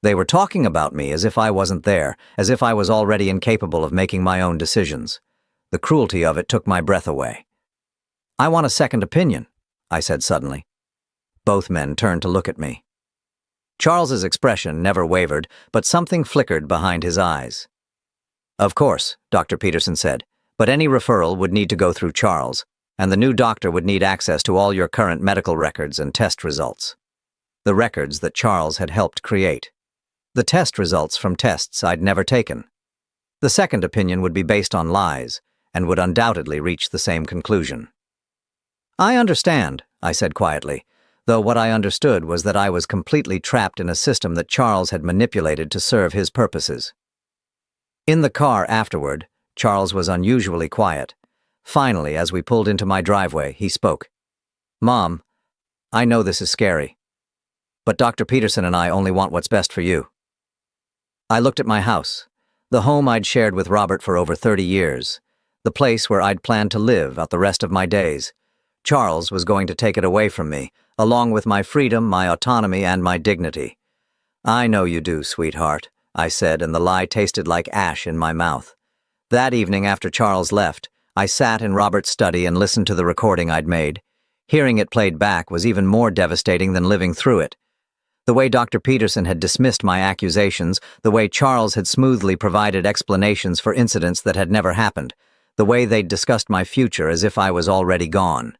They were talking about me as if I wasn't there, as if I was already incapable of making my own decisions. The cruelty of it took my breath away. I want a second opinion, I said suddenly. Both men turned to look at me. Charles's expression never wavered, but something flickered behind his eyes. Of course, Dr. Peterson said, but any referral would need to go through Charles, and the new doctor would need access to all your current medical records and test results. The records that Charles had helped create. The test results from tests I'd never taken. The second opinion would be based on lies, and would undoubtedly reach the same conclusion. I understand, I said quietly, though what I understood was that I was completely trapped in a system that Charles had manipulated to serve his purposes. In the car afterward, Charles was unusually quiet. Finally, as we pulled into my driveway, he spoke. Mom, I know this is scary, but Dr. Peterson and I only want what's best for you. I looked at my house, the home I'd shared with Robert for over 30 years, the place where I'd planned to live out the rest of my days. Charles was going to take it away from me, along with my freedom, my autonomy, and my dignity. "I know you do, sweetheart," I said, and the lie tasted like ash in my mouth. That evening after Charles left, I sat in Robert's study and listened to the recording I'd made. Hearing it played back was even more devastating than living through it. The way Dr. Peterson had dismissed my accusations, the way Charles had smoothly provided explanations for incidents that had never happened, the way they'd discussed my future as if I was already gone.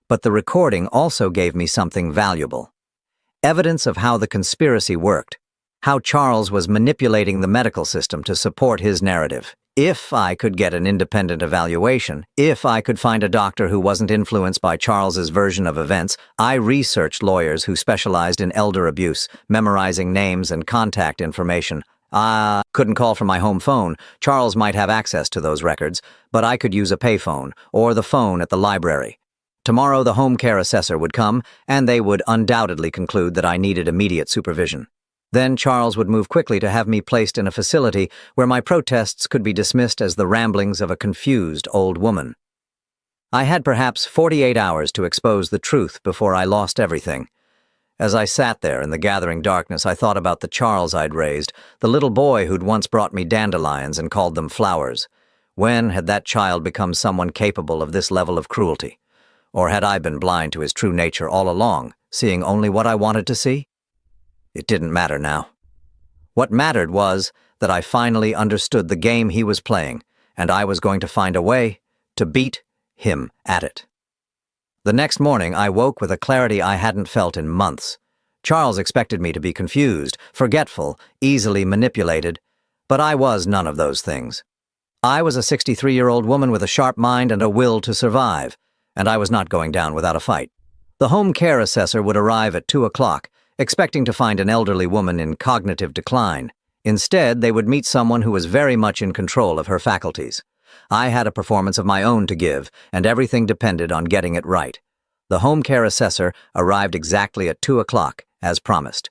But the recording also gave me something valuable. Evidence of how the conspiracy worked, how Charles was manipulating the medical system to support his narrative. If I could get an independent evaluation, if I could find a doctor who wasn't influenced by Charles's version of events, I researched lawyers who specialized in elder abuse, memorizing names and contact information. I couldn't call from my home phone. Charles might have access to those records, but I could use a payphone or the phone at the library. Tomorrow the home care assessor would come, and they would undoubtedly conclude that I needed immediate supervision. Then Charles would move quickly to have me placed in a facility where my protests could be dismissed as the ramblings of a confused old woman. I had perhaps 48 hours to expose the truth before I lost everything. As I sat there in the gathering darkness, I thought about the Charles I'd raised, the little boy who'd once brought me dandelions and called them flowers. When had that child become someone capable of this level of cruelty? Or had I been blind to his true nature all along, seeing only what I wanted to see? It didn't matter now. What mattered was that I finally understood the game he was playing, and I was going to find a way to beat him at it. The next morning, I woke with a clarity I hadn't felt in months. Charles expected me to be confused, forgetful, easily manipulated, but I was none of those things. I was a 63-year-old woman with a sharp mind and a will to survive, and I was not going down without a fight. The home care assessor would arrive at 2 o'clock, expecting to find an elderly woman in cognitive decline. Instead, they would meet someone who was very much in control of her faculties. I had a performance of my own to give, and everything depended on getting it right. The home care assessor arrived exactly at 2 o'clock, as promised.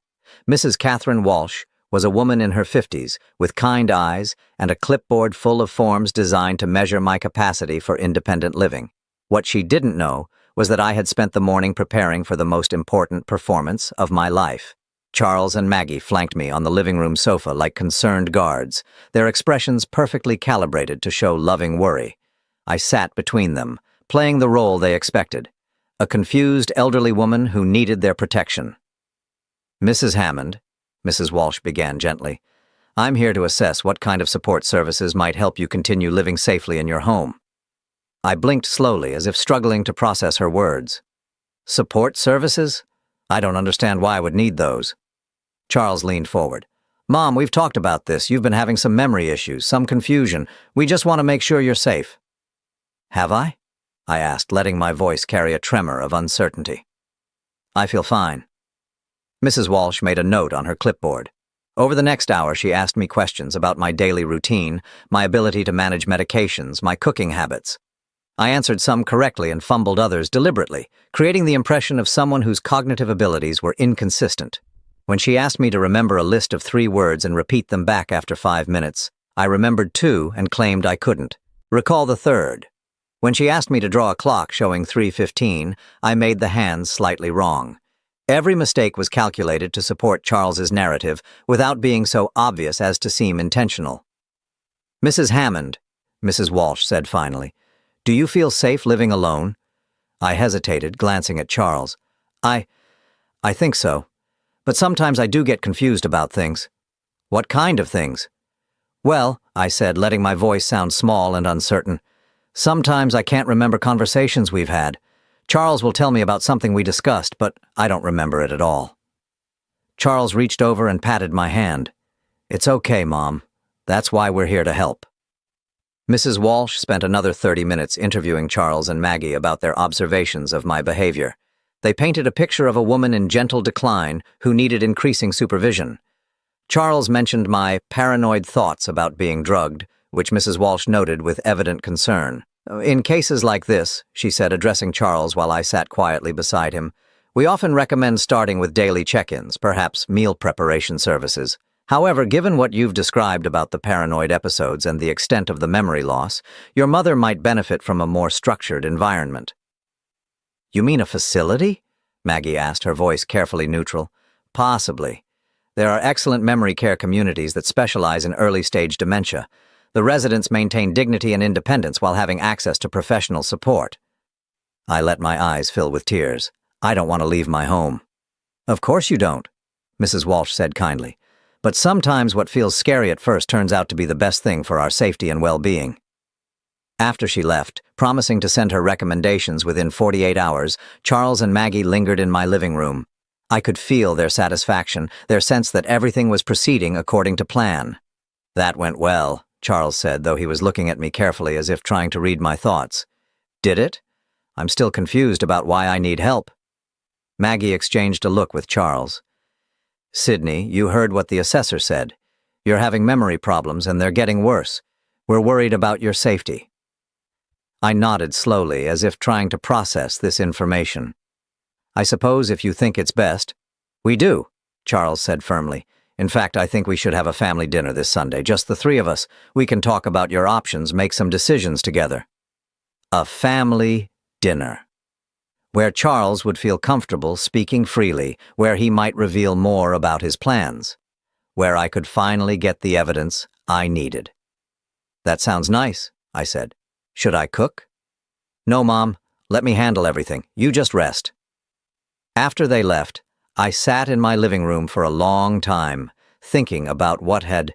Mrs. Catherine Walsh was a woman in her 50s, with kind eyes and a clipboard full of forms designed to measure my capacity for independent living. What she didn't know was that I had spent the morning preparing for the most important performance of my life. Charles and Maggie flanked me on the living room sofa like concerned guards, their expressions perfectly calibrated to show loving worry. I sat between them, playing the role they expected, a confused elderly woman who needed their protection. "Mrs. Hammond," Mrs. Walsh began gently, "I'm here to assess what kind of support services might help you continue living safely in your home." I blinked slowly, as if struggling to process her words. "Support services? I don't understand why I would need those." Charles leaned forward. "Mom, we've talked about this. You've been having some memory issues, some confusion. We just want to make sure you're safe." "Have I?" I asked, letting my voice carry a tremor of uncertainty. "I feel fine." Mrs. Walsh made a note on her clipboard. Over the next hour, she asked me questions about my daily routine, my ability to manage medications, my cooking habits. I answered some correctly and fumbled others deliberately, creating the impression of someone whose cognitive abilities were inconsistent. When she asked me to remember a list of 3 words and repeat them back after 5 minutes, I remembered 2 and claimed I couldn't. Recall the third. When she asked me to draw a clock showing 3:15, I made the hands slightly wrong. Every mistake was calculated to support Charles's narrative without being so obvious as to seem intentional. "Mrs. Hammond," Mrs. Walsh said finally, "do you feel safe living alone?" I hesitated, glancing at Charles. I think so. But sometimes I do get confused about things." "What kind of things?" "Well," I said, letting my voice sound small and uncertain, "sometimes I can't remember conversations we've had. Charles will tell me about something we discussed, but I don't remember it at all." Charles reached over and patted my hand. "It's okay, Mom. That's why we're here to help." Mrs. Walsh spent another 30 minutes interviewing Charles and Maggie about their observations of my behavior. They painted a picture of a woman in gentle decline who needed increasing supervision. Charles mentioned my paranoid thoughts about being drugged, which Mrs. Walsh noted with evident concern. "In cases like this," she said, addressing Charles while I sat quietly beside him, "we often recommend starting with daily check-ins, perhaps meal preparation services. However, given what you've described about the paranoid episodes and the extent of the memory loss, your mother might benefit from a more structured environment." You mean a facility? Maggie asked, her voice carefully neutral. Possibly. There are excellent memory care communities that specialize in early-stage dementia. The residents maintain dignity and independence while having access to professional support. I let my eyes fill with tears. I don't want to leave my home. Of course you don't, Mrs. Walsh said kindly. But sometimes what feels scary at first turns out to be the best thing for our safety and well-being. After she left, promising to send her recommendations within 48 hours, Charles and Maggie lingered in my living room. I could feel their satisfaction, their sense that everything was proceeding according to plan. That went well, Charles said, though he was looking at me carefully as if trying to read my thoughts. Did it? I'm still confused about why I need help. Maggie exchanged a look with Charles. Sydney, you heard what the assessor said. You're having memory problems and they're getting worse. We're worried about your safety. I nodded slowly, as if trying to process this information. I suppose if you think it's best. We do, Charles said firmly. In fact, I think we should have a family dinner this Sunday, just the three of us. We can talk about your options, make some decisions together. A family dinner. Where Charles would feel comfortable speaking freely, where he might reveal more about his plans, where I could finally get the evidence I needed. That sounds nice, I said. Should I cook? No, Mom. Let me handle everything. You just rest. After they left, I sat in my living room for a long time, thinking about what had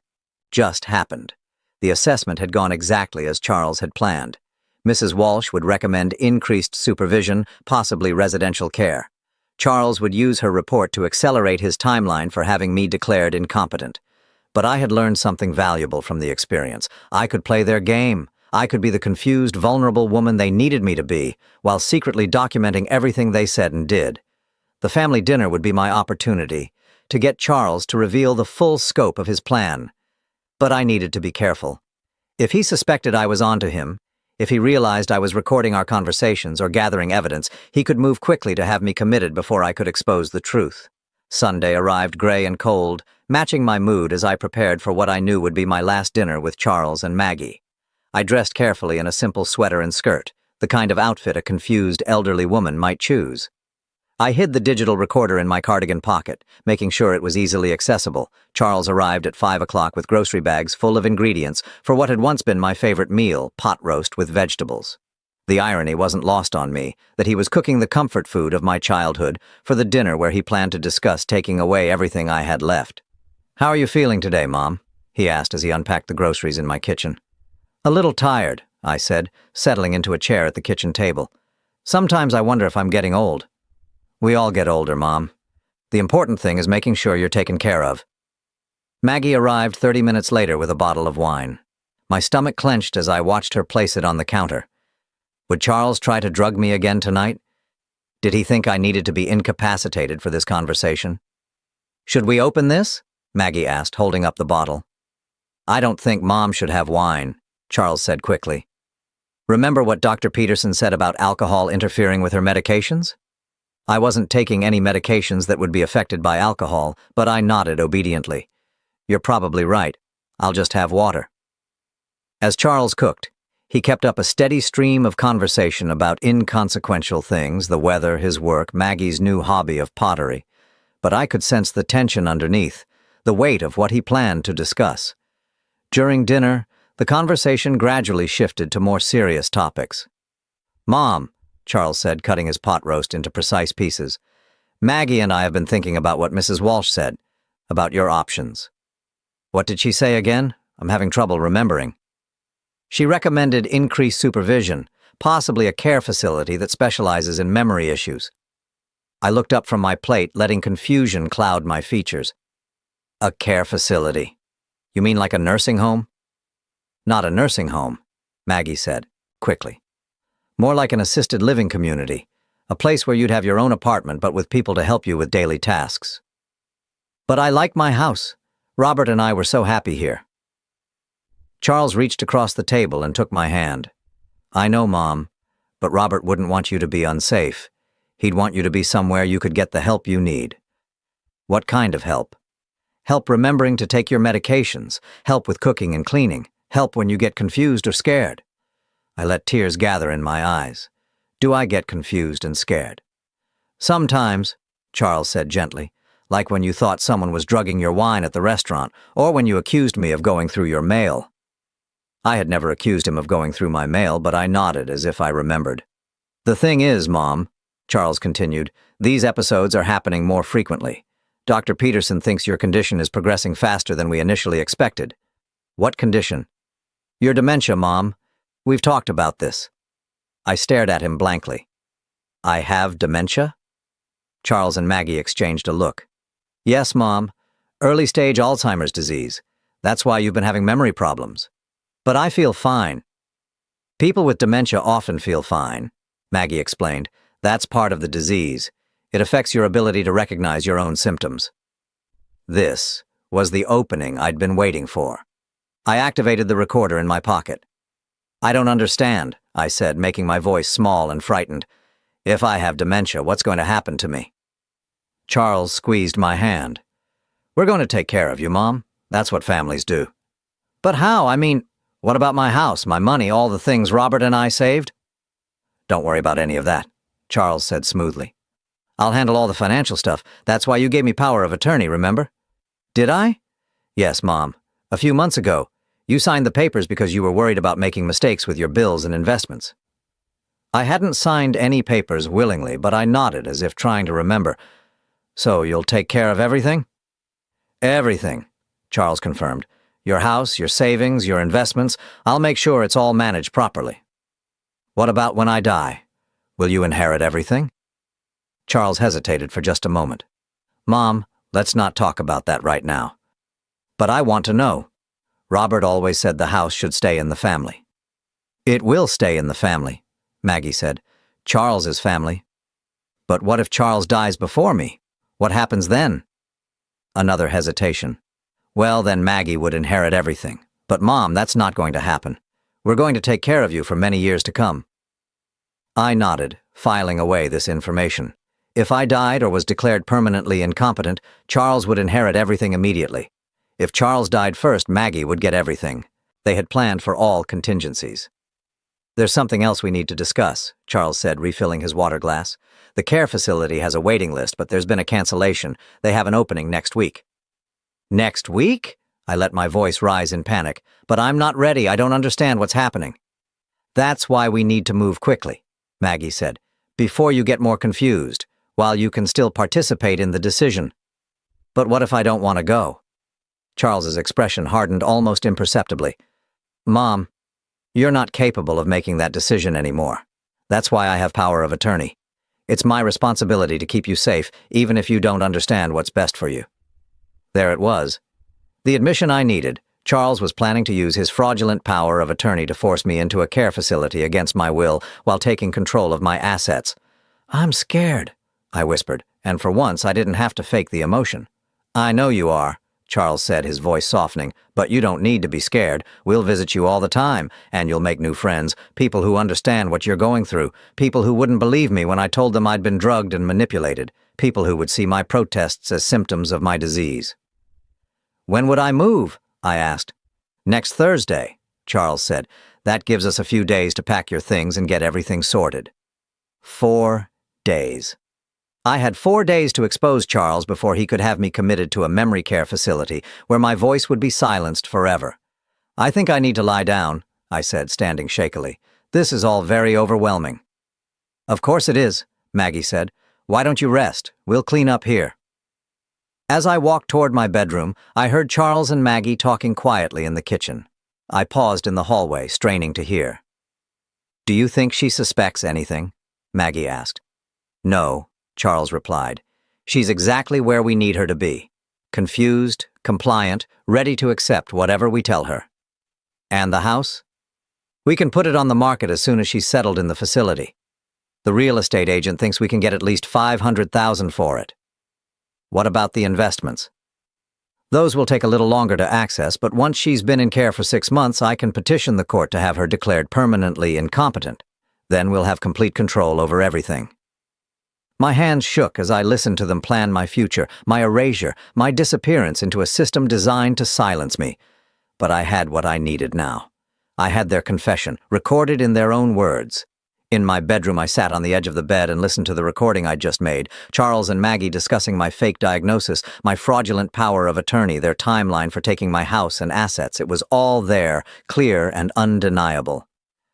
just happened. The assessment had gone exactly as Charles had planned. Mrs. Walsh would recommend increased supervision, possibly residential care. Charles would use her report to accelerate his timeline for having me declared incompetent. But I had learned something valuable from the experience. I could play their game. I could be the confused, vulnerable woman they needed me to be, while secretly documenting everything they said and did. The family dinner would be my opportunity to get Charles to reveal the full scope of his plan. But I needed to be careful. If he suspected I was onto him, if he realized I was recording our conversations or gathering evidence, he could move quickly to have me committed before I could expose the truth. Sunday arrived gray and cold, matching my mood as I prepared for what I knew would be my last dinner with Charles and Maggie. I dressed carefully in a simple sweater and skirt, the kind of outfit a confused elderly woman might choose. I hid the digital recorder in my cardigan pocket, making sure it was easily accessible. Charles arrived at 5 o'clock with grocery bags full of ingredients for what had once been my favorite meal, pot roast with vegetables. The irony wasn't lost on me that he was cooking the comfort food of my childhood for the dinner where he planned to discuss taking away everything I had left. "How are you feeling today, Mom?" he asked as he unpacked the groceries in my kitchen. "A little tired," I said, settling into a chair at the kitchen table. "Sometimes I wonder if I'm getting old." "We all get older, Mom. The important thing is making sure you're taken care of." Maggie arrived 30 minutes later with a bottle of wine. My stomach clenched as I watched her place it on the counter. Would Charles try to drug me again tonight? Did he think I needed to be incapacitated for this conversation? "Should we open this?" Maggie asked, holding up the bottle. "I don't think Mom should have wine," Charles said quickly. "Remember what Dr. Peterson said about alcohol interfering with her medications?" I wasn't taking any medications that would be affected by alcohol, but I nodded obediently. "You're probably right. I'll just have water." As Charles cooked, he kept up a steady stream of conversation about inconsequential things, the weather, his work, Maggie's new hobby of pottery. But I could sense the tension underneath, the weight of what he planned to discuss. During dinner, the conversation gradually shifted to more serious topics. "Mom," Charles said, cutting his pot roast into precise pieces, "Maggie and I have been thinking about what Mrs. Walsh said, about your options." "What did she say again? I'm having trouble remembering." "She recommended increased supervision, possibly a care facility that specializes in memory issues." I looked up from my plate, letting confusion cloud my features. "A care facility? You mean like a nursing home?" "Not a nursing home," Maggie said, quickly. "More like an assisted living community, a place where you'd have your own apartment but with people to help you with daily tasks." "But I like my house. Robert and I were so happy here." Charles reached across the table and took my hand. "I know, Mom, but Robert wouldn't want you to be unsafe. He'd want you to be somewhere you could get the help you need." "What kind of help?" "Help remembering to take your medications, help with cooking and cleaning, help when you get confused or scared." I let tears gather in my eyes. Do I get confused and scared? Sometimes, Charles said gently, like when you thought someone was drugging your wine at the restaurant, or when you accused me of going through your mail. I had never accused him of going through my mail, but I nodded as if I remembered. The thing is, Mom, Charles continued, these episodes are happening more frequently. Dr. Peterson thinks your condition is progressing faster than we initially expected. What condition? Your dementia, Mom. We've talked about this. I stared at him blankly. I have dementia? Charles and Maggie exchanged a look. Yes, Mom. Early-stage Alzheimer's disease. That's why you've been having memory problems. But I feel fine. People with dementia often feel fine, Maggie explained. That's part of the disease. It affects your ability to recognize your own symptoms. This was the opening I'd been waiting for. I activated the recorder in my pocket. I don't understand, I said, making my voice small and frightened. If I have dementia, what's going to happen to me? Charles squeezed my hand. We're going to take care of you, Mom. That's what families do. But how? I mean, what about my house, my money, all the things Robert and I saved? Don't worry about any of that, Charles said smoothly. I'll handle all the financial stuff. That's why you gave me power of attorney, remember? Did I? Yes, Mom. A few months ago, you signed the papers because you were worried about making mistakes with your bills and investments. I hadn't signed any papers willingly, but I nodded as if trying to remember. So you'll take care of everything? Everything, Charles confirmed. Your house, your savings, your investments. I'll make sure it's all managed properly. What about when I die? Will you inherit everything? Charles hesitated for just a moment. Mom, let's not talk about that right now. But I want to know. Robert always said the house should stay in the family. It will stay in the family, Maggie said. Charles's family. But what if Charles dies before me? What happens then? Another hesitation. Well, then Maggie would inherit everything. But Mom, that's not going to happen. We're going to take care of you for many years to come. I nodded, filing away this information. If I died or was declared permanently incompetent, Charles would inherit everything immediately. If Charles died first, Maggie would get everything. They had planned for all contingencies. There's something else we need to discuss, Charles said, refilling his water glass. The care facility has a waiting list, but there's been a cancellation. They have an opening next week. Next week? I let my voice rise in panic. But I'm not ready. I don't understand what's happening. That's why we need to move quickly, Maggie said, before you get more confused, while you can still participate in the decision. But what if I don't want to go? Charles's expression hardened almost imperceptibly. Mom, you're not capable of making that decision anymore. That's why I have power of attorney. It's my responsibility to keep you safe, even if you don't understand what's best for you. There it was. The admission I needed. Charles was planning to use his fraudulent power of attorney to force me into a care facility against my will while taking control of my assets. I'm scared, I whispered, and for once I didn't have to fake the emotion. I know you are, Charles said, his voice softening, but you don't need to be scared. We'll visit you all the time, and you'll make new friends, people who understand what you're going through, people who wouldn't believe me when I told them I'd been drugged and manipulated, people who would see my protests as symptoms of my disease. When would I move? I asked. Next Thursday, Charles said. That gives us a few days to pack your things and get everything sorted. 4 days. I had 4 days to expose Charles before he could have me committed to a memory care facility where my voice would be silenced forever. I think I need to lie down, I said, standing shakily. This is all very overwhelming. Of course it is, Maggie said. Why don't you rest? We'll clean up here. As I walked toward my bedroom, I heard Charles and Maggie talking quietly in the kitchen. I paused in the hallway, straining to hear. Do you think she suspects anything? Maggie asked. No, Charles replied. She's exactly where we need her to be. Confused, compliant, ready to accept whatever we tell her. And the house? We can put it on the market as soon as she's settled in the facility. The real estate agent thinks we can get at least $500,000 for it. What about the investments? Those will take a little longer to access, but once she's been in care for 6 months, I can petition the court to have her declared permanently incompetent. Then we'll have complete control over everything. My hands shook as I listened to them plan my future, my erasure, my disappearance into a system designed to silence me. But I had what I needed now. I had their confession, recorded in their own words. In my bedroom, I sat on the edge of the bed and listened to the recording I'd just made. Charles and Maggie discussing my fake diagnosis, my fraudulent power of attorney, their timeline for taking my house and assets. It was all there, clear and undeniable.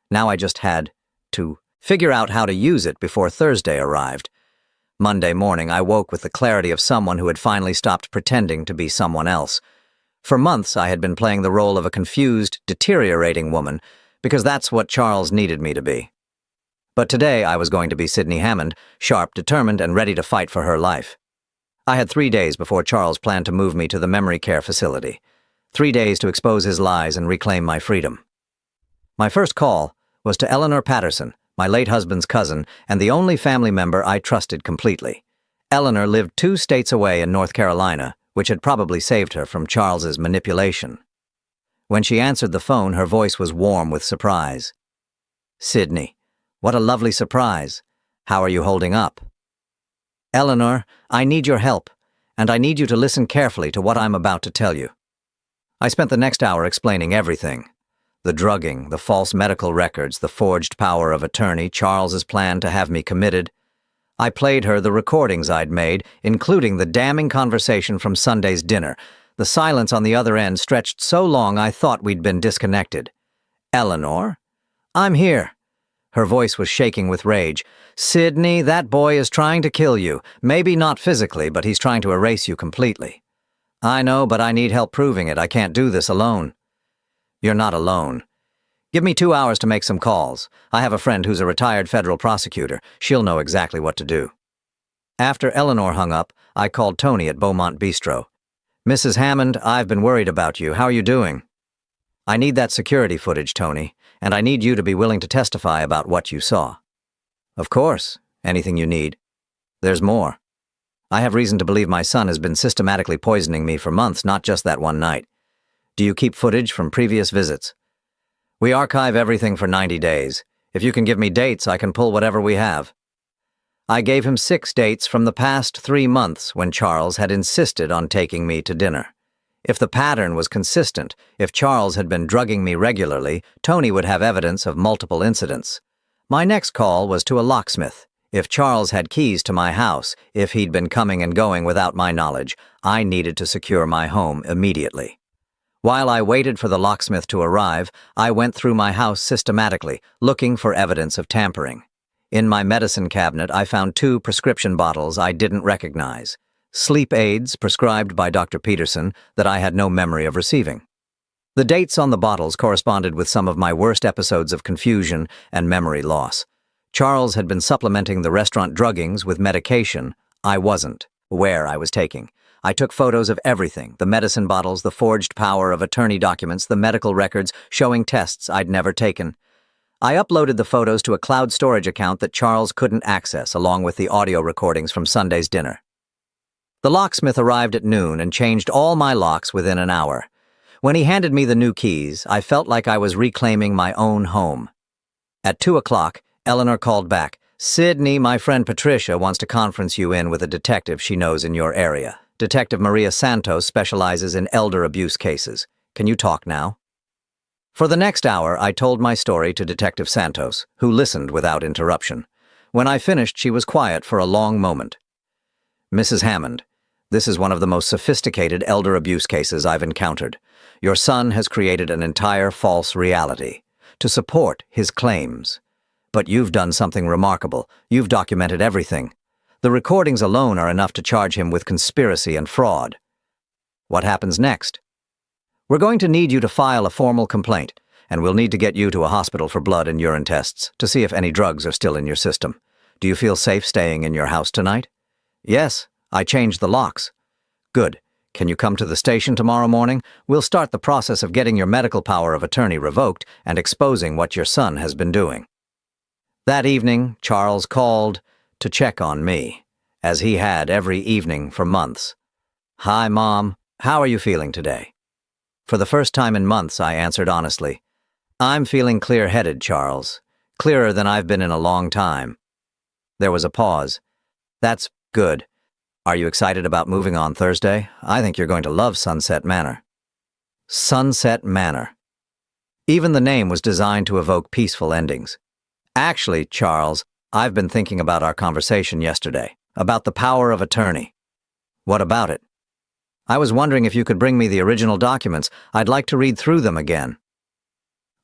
Now I just had to figure out how to use it before Thursday arrived. Monday morning, I woke with the clarity of someone who had finally stopped pretending to be someone else. For months, I had been playing the role of a confused, deteriorating woman, because that's what Charles needed me to be. But today I was going to be Sydney Hammond, sharp, determined, and ready to fight for her life. I had 3 days before Charles planned to move me to the memory care facility. 3 days to expose his lies and reclaim my freedom. My first call was to Eleanor Patterson, my late husband's cousin, and the only family member I trusted completely. Eleanor lived 2 states away in North Carolina, which had probably saved her from Charles's manipulation. When she answered the phone, her voice was warm with surprise. "Sydney, what a lovely surprise. How are you holding up?" "Eleanor, I need your help, and I need you to listen carefully to what I'm about to tell you." I spent the next hour explaining everything. The drugging, the false medical records, the forged power of attorney, Charles's plan to have me committed. I played her the recordings I'd made, including the damning conversation from Sunday's dinner. The silence on the other end stretched so long I thought we'd been disconnected. "Eleanor? I'm here." Her voice was shaking with rage. "Sydney, that boy is trying to kill you. Maybe not physically, but he's trying to erase you completely." "I know, but I need help proving it. I can't do this alone." "You're not alone. Give me 2 hours to make some calls. I have a friend who's a retired federal prosecutor. She'll know exactly what to do." After Eleanor hung up, I called Tony at Beaumont Bistro. "Mrs. Hammond, I've been worried about you. How are you doing?" "I need that security footage, Tony, and I need you to be willing to testify about what you saw." "Of course. Anything you need." "There's more. I have reason to believe my son has been systematically poisoning me for months, not just that one night. Do you keep footage from previous visits?" "We archive everything for 90 days. If you can give me dates, I can pull whatever we have." I gave him 6 dates from the past 3 months when Charles had insisted on taking me to dinner. If the pattern was consistent, if Charles had been drugging me regularly, Tony would have evidence of multiple incidents. My next call was to a locksmith. If Charles had keys to my house, if he'd been coming and going without my knowledge, I needed to secure my home immediately. While I waited for the locksmith to arrive, I went through my house systematically, looking for evidence of tampering. In my medicine cabinet, I found 2 prescription bottles I didn't recognize. Sleep aids prescribed by Dr. Peterson that I had no memory of receiving. The dates on the bottles corresponded with some of my worst episodes of confusion and memory loss. Charles had been supplementing the restaurant druggings with medication I wasn't aware I was taking. I took photos of everything, the medicine bottles, the forged power of attorney documents, the medical records showing tests I'd never taken. I uploaded the photos to a cloud storage account that Charles couldn't access, along with the audio recordings from Sunday's dinner. The locksmith arrived at noon and changed all my locks within an hour. When he handed me the new keys, I felt like I was reclaiming my own home. At 2 o'clock, Eleanor called back. "Sydney, my friend Patricia wants to conference you in with a detective she knows in your area. Detective Maria Santos specializes in elder abuse cases. Can you talk now?" For the next hour, I told my story to Detective Santos, who listened without interruption. When I finished, she was quiet for a long moment. "Mrs. Hammond, this is one of the most sophisticated elder abuse cases I've encountered. Your son has created an entire false reality to support his claims. But you've done something remarkable. You've documented everything. The recordings alone are enough to charge him with conspiracy and fraud. What happens next? We're going to need you to file a formal complaint, and we'll need to get you to a hospital for blood and urine tests to see if any drugs are still in your system. Do you feel safe staying in your house tonight?" "Yes, I changed the locks." "Good. Can you come to the station tomorrow morning? We'll start the process of getting your medical power of attorney revoked and exposing what your son has been doing." That evening, Charles called to check on me, as he had every evening for months. "Hi, Mom. How are you feeling today?" For the first time in months, I answered honestly. "I'm feeling clear-headed, Charles. Clearer than I've been in a long time." There was a pause. "That's good. Are you excited about moving on Thursday? I think you're going to love Sunset Manor." Sunset Manor. Even the name was designed to evoke peaceful endings. Actually, Charles, I've been thinking about our conversation yesterday, about the power of attorney. What about it? I was wondering if you could bring me the original documents. I'd like to read through them again.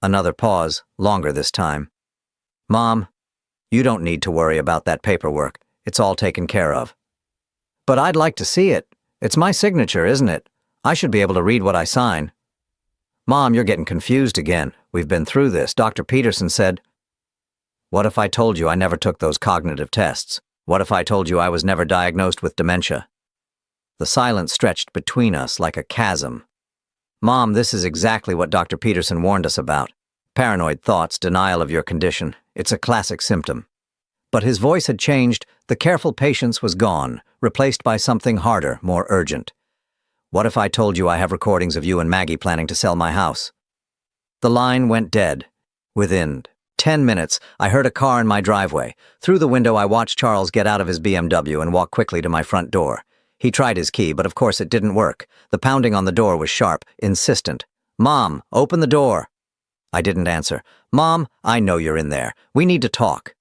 Another pause, longer this time. Mom, you don't need to worry about that paperwork. It's all taken care of. But I'd like to see it. It's my signature, isn't it? I should be able to read what I sign. Mom, you're getting confused again. We've been through this. Dr. Peterson said, "What if I told you I never took those cognitive tests? What if I told you I was never diagnosed with dementia?" The silence stretched between us like a chasm. Mom, this is exactly what Dr. Peterson warned us about. Paranoid thoughts, denial of your condition. It's a classic symptom. But his voice had changed. The careful patience was gone, replaced by something harder, more urgent. What if I told you I have recordings of you and Maggie planning to sell my house? The line went dead. Within 10 minutes, I heard a car in my driveway. Through the window, I watched Charles get out of his BMW and walk quickly to my front door. He tried his key, but of course it didn't work. The pounding on the door was sharp, insistent. "Mom, open the door." I didn't answer. "Mom, I know you're in there. We need to talk."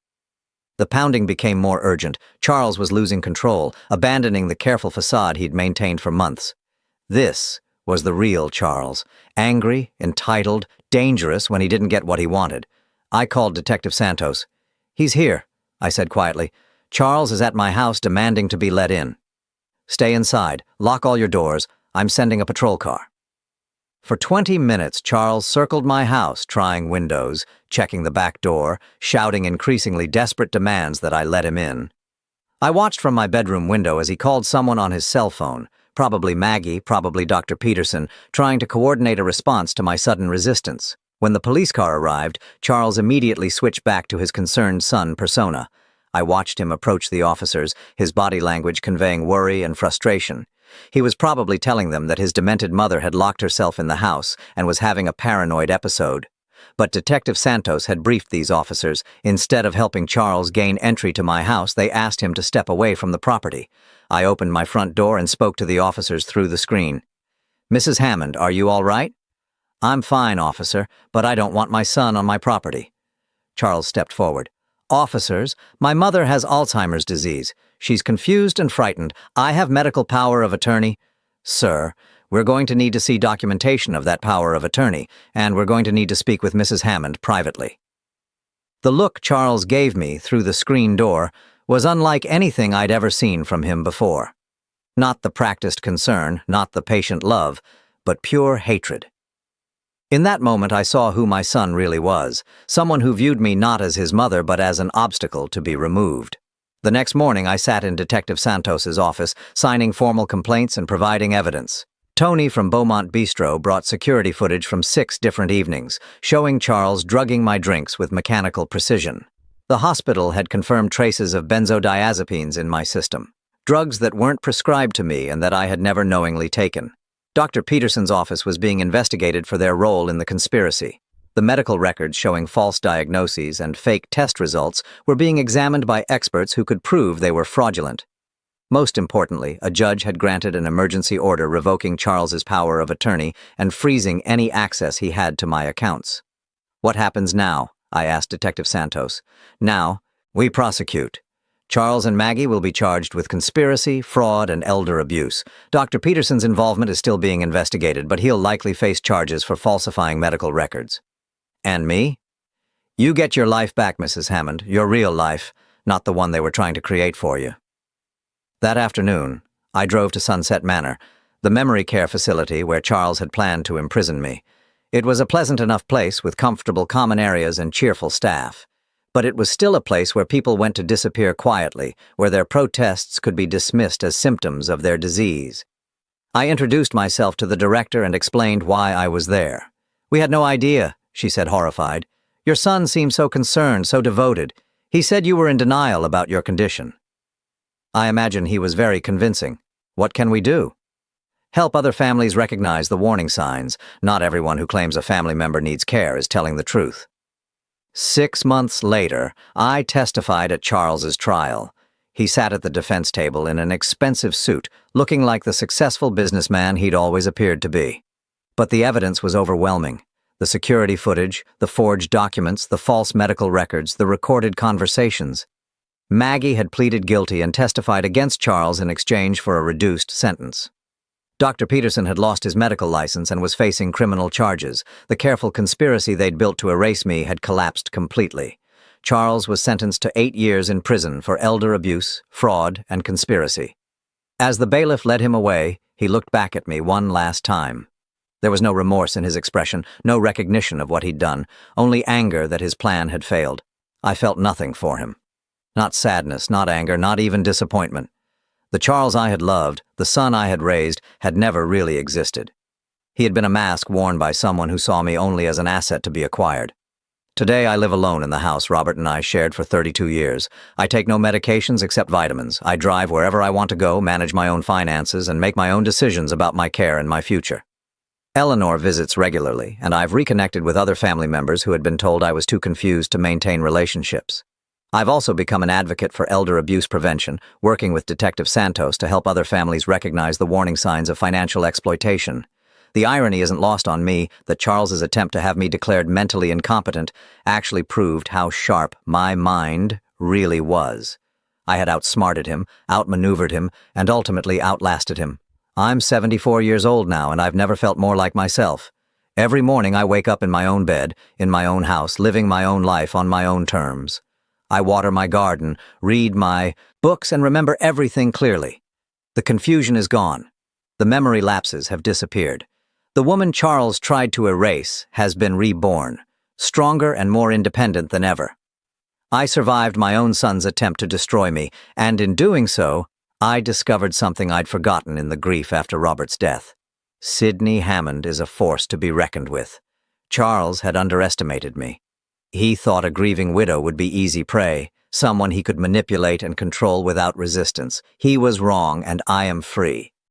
The pounding became more urgent. Charles was losing control, abandoning the careful facade he'd maintained for months. This was the real Charles, angry, entitled, dangerous when he didn't get what he wanted. I called Detective Santos. "He's here," I said quietly. "Charles is at my house demanding to be let in." "Stay inside. Lock all your doors. I'm sending a patrol car." For 20 minutes, Charles circled my house, trying windows, checking the back door, shouting increasingly desperate demands that I let him in. I watched from my bedroom window as he called someone on his cell phone, probably Maggie, probably Dr. Peterson, trying to coordinate a response to my sudden resistance. When the police car arrived, Charles immediately switched back to his concerned son persona. I watched him approach the officers, his body language conveying worry and frustration. He was probably telling them that his demented mother had locked herself in the house and was having a paranoid episode. But Detective Santos had briefed these officers. Instead of helping Charles gain entry to my house, they asked him to step away from the property. I opened my front door and spoke to the officers through the screen. "Mrs. Hammond, are you all right?" "I'm fine, officer, but I don't want my son on my property." Charles stepped forward. "Officers, my mother has Alzheimer's disease. She's confused and frightened. I have medical power of attorney." "Sir, we're going to need to see documentation of that power of attorney, and we're going to need to speak with Mrs. Hammond privately." The look Charles gave me through the screen door was unlike anything I'd ever seen from him before. Not the practiced concern, not the patient love, but pure hatred. In that moment, I saw who my son really was, someone who viewed me not as his mother but as an obstacle to be removed. The next morning, I sat in Detective Santos's office, signing formal complaints and providing evidence. Tony from Beaumont Bistro brought security footage from 6 different evenings, showing Charles drugging my drinks with mechanical precision. The hospital had confirmed traces of benzodiazepines in my system, drugs that weren't prescribed to me and that I had never knowingly taken. Dr. Peterson's office was being investigated for their role in the conspiracy. The medical records showing false diagnoses and fake test results were being examined by experts who could prove they were fraudulent. Most importantly, a judge had granted an emergency order revoking Charles's power of attorney and freezing any access he had to my accounts. "What happens now?" I asked Detective Santos. "Now, we prosecute. Charles and Maggie will be charged with conspiracy, fraud, and elder abuse. Dr. Peterson's involvement is still being investigated, but he'll likely face charges for falsifying medical records." "And me?" "You get your life back, Mrs. Hammond, your real life, not the one they were trying to create for you." That afternoon, I drove to Sunset Manor, the memory care facility where Charles had planned to imprison me. It was a pleasant enough place with comfortable common areas and cheerful staff. But it was still a place where people went to disappear quietly, where their protests could be dismissed as symptoms of their disease. I introduced myself to the director and explained why I was there. "We had no idea," she said, horrified. "Your son seemed so concerned, so devoted. He said you were in denial about your condition." I imagine he was very convincing. What can we do? Help other families recognize the warning signs. Not everyone who claims a family member needs care is telling the truth. 6 months later, I testified at Charles's trial. He sat at the defense table in an expensive suit, looking like the successful businessman he'd always appeared to be. But the evidence was overwhelming. The security footage, the forged documents, the false medical records, the recorded conversations. Maggie had pleaded guilty and testified against Charles in exchange for a reduced sentence. Dr. Peterson had lost his medical license and was facing criminal charges. The careful conspiracy they'd built to erase me had collapsed completely. Charles was sentenced to 8 years in prison for elder abuse, fraud, and conspiracy. As the bailiff led him away, he looked back at me one last time. There was no remorse in his expression, no recognition of what he'd done, only anger that his plan had failed. I felt nothing for him. Not sadness, not anger, not even disappointment. The Charles I had loved, the son I had raised, had never really existed. He had been a mask worn by someone who saw me only as an asset to be acquired. Today I live alone in the house Robert and I shared for 32 years. I take no medications except vitamins. I drive wherever I want to go, manage my own finances, and make my own decisions about my care and my future. Eleanor visits regularly, and I've reconnected with other family members who had been told I was too confused to maintain relationships. I've also become an advocate for elder abuse prevention, working with Detective Santos to help other families recognize the warning signs of financial exploitation. The irony isn't lost on me that Charles's attempt to have me declared mentally incompetent actually proved how sharp my mind really was. I had outsmarted him, outmaneuvered him, and ultimately outlasted him. I'm 74 years old now, and I've never felt more like myself. Every morning I wake up in my own bed, in my own house, living my own life on my own terms. I water my garden, read my books, and remember everything clearly. The confusion is gone. The memory lapses have disappeared. The woman Charles tried to erase has been reborn, stronger and more independent than ever. I survived my own son's attempt to destroy me, and in doing so, I discovered something I'd forgotten in the grief after Robert's death. Sidney Hammond is a force to be reckoned with. Charles had underestimated me. He thought a grieving widow would be easy prey, someone he could manipulate and control without resistance. He was wrong, and I am free.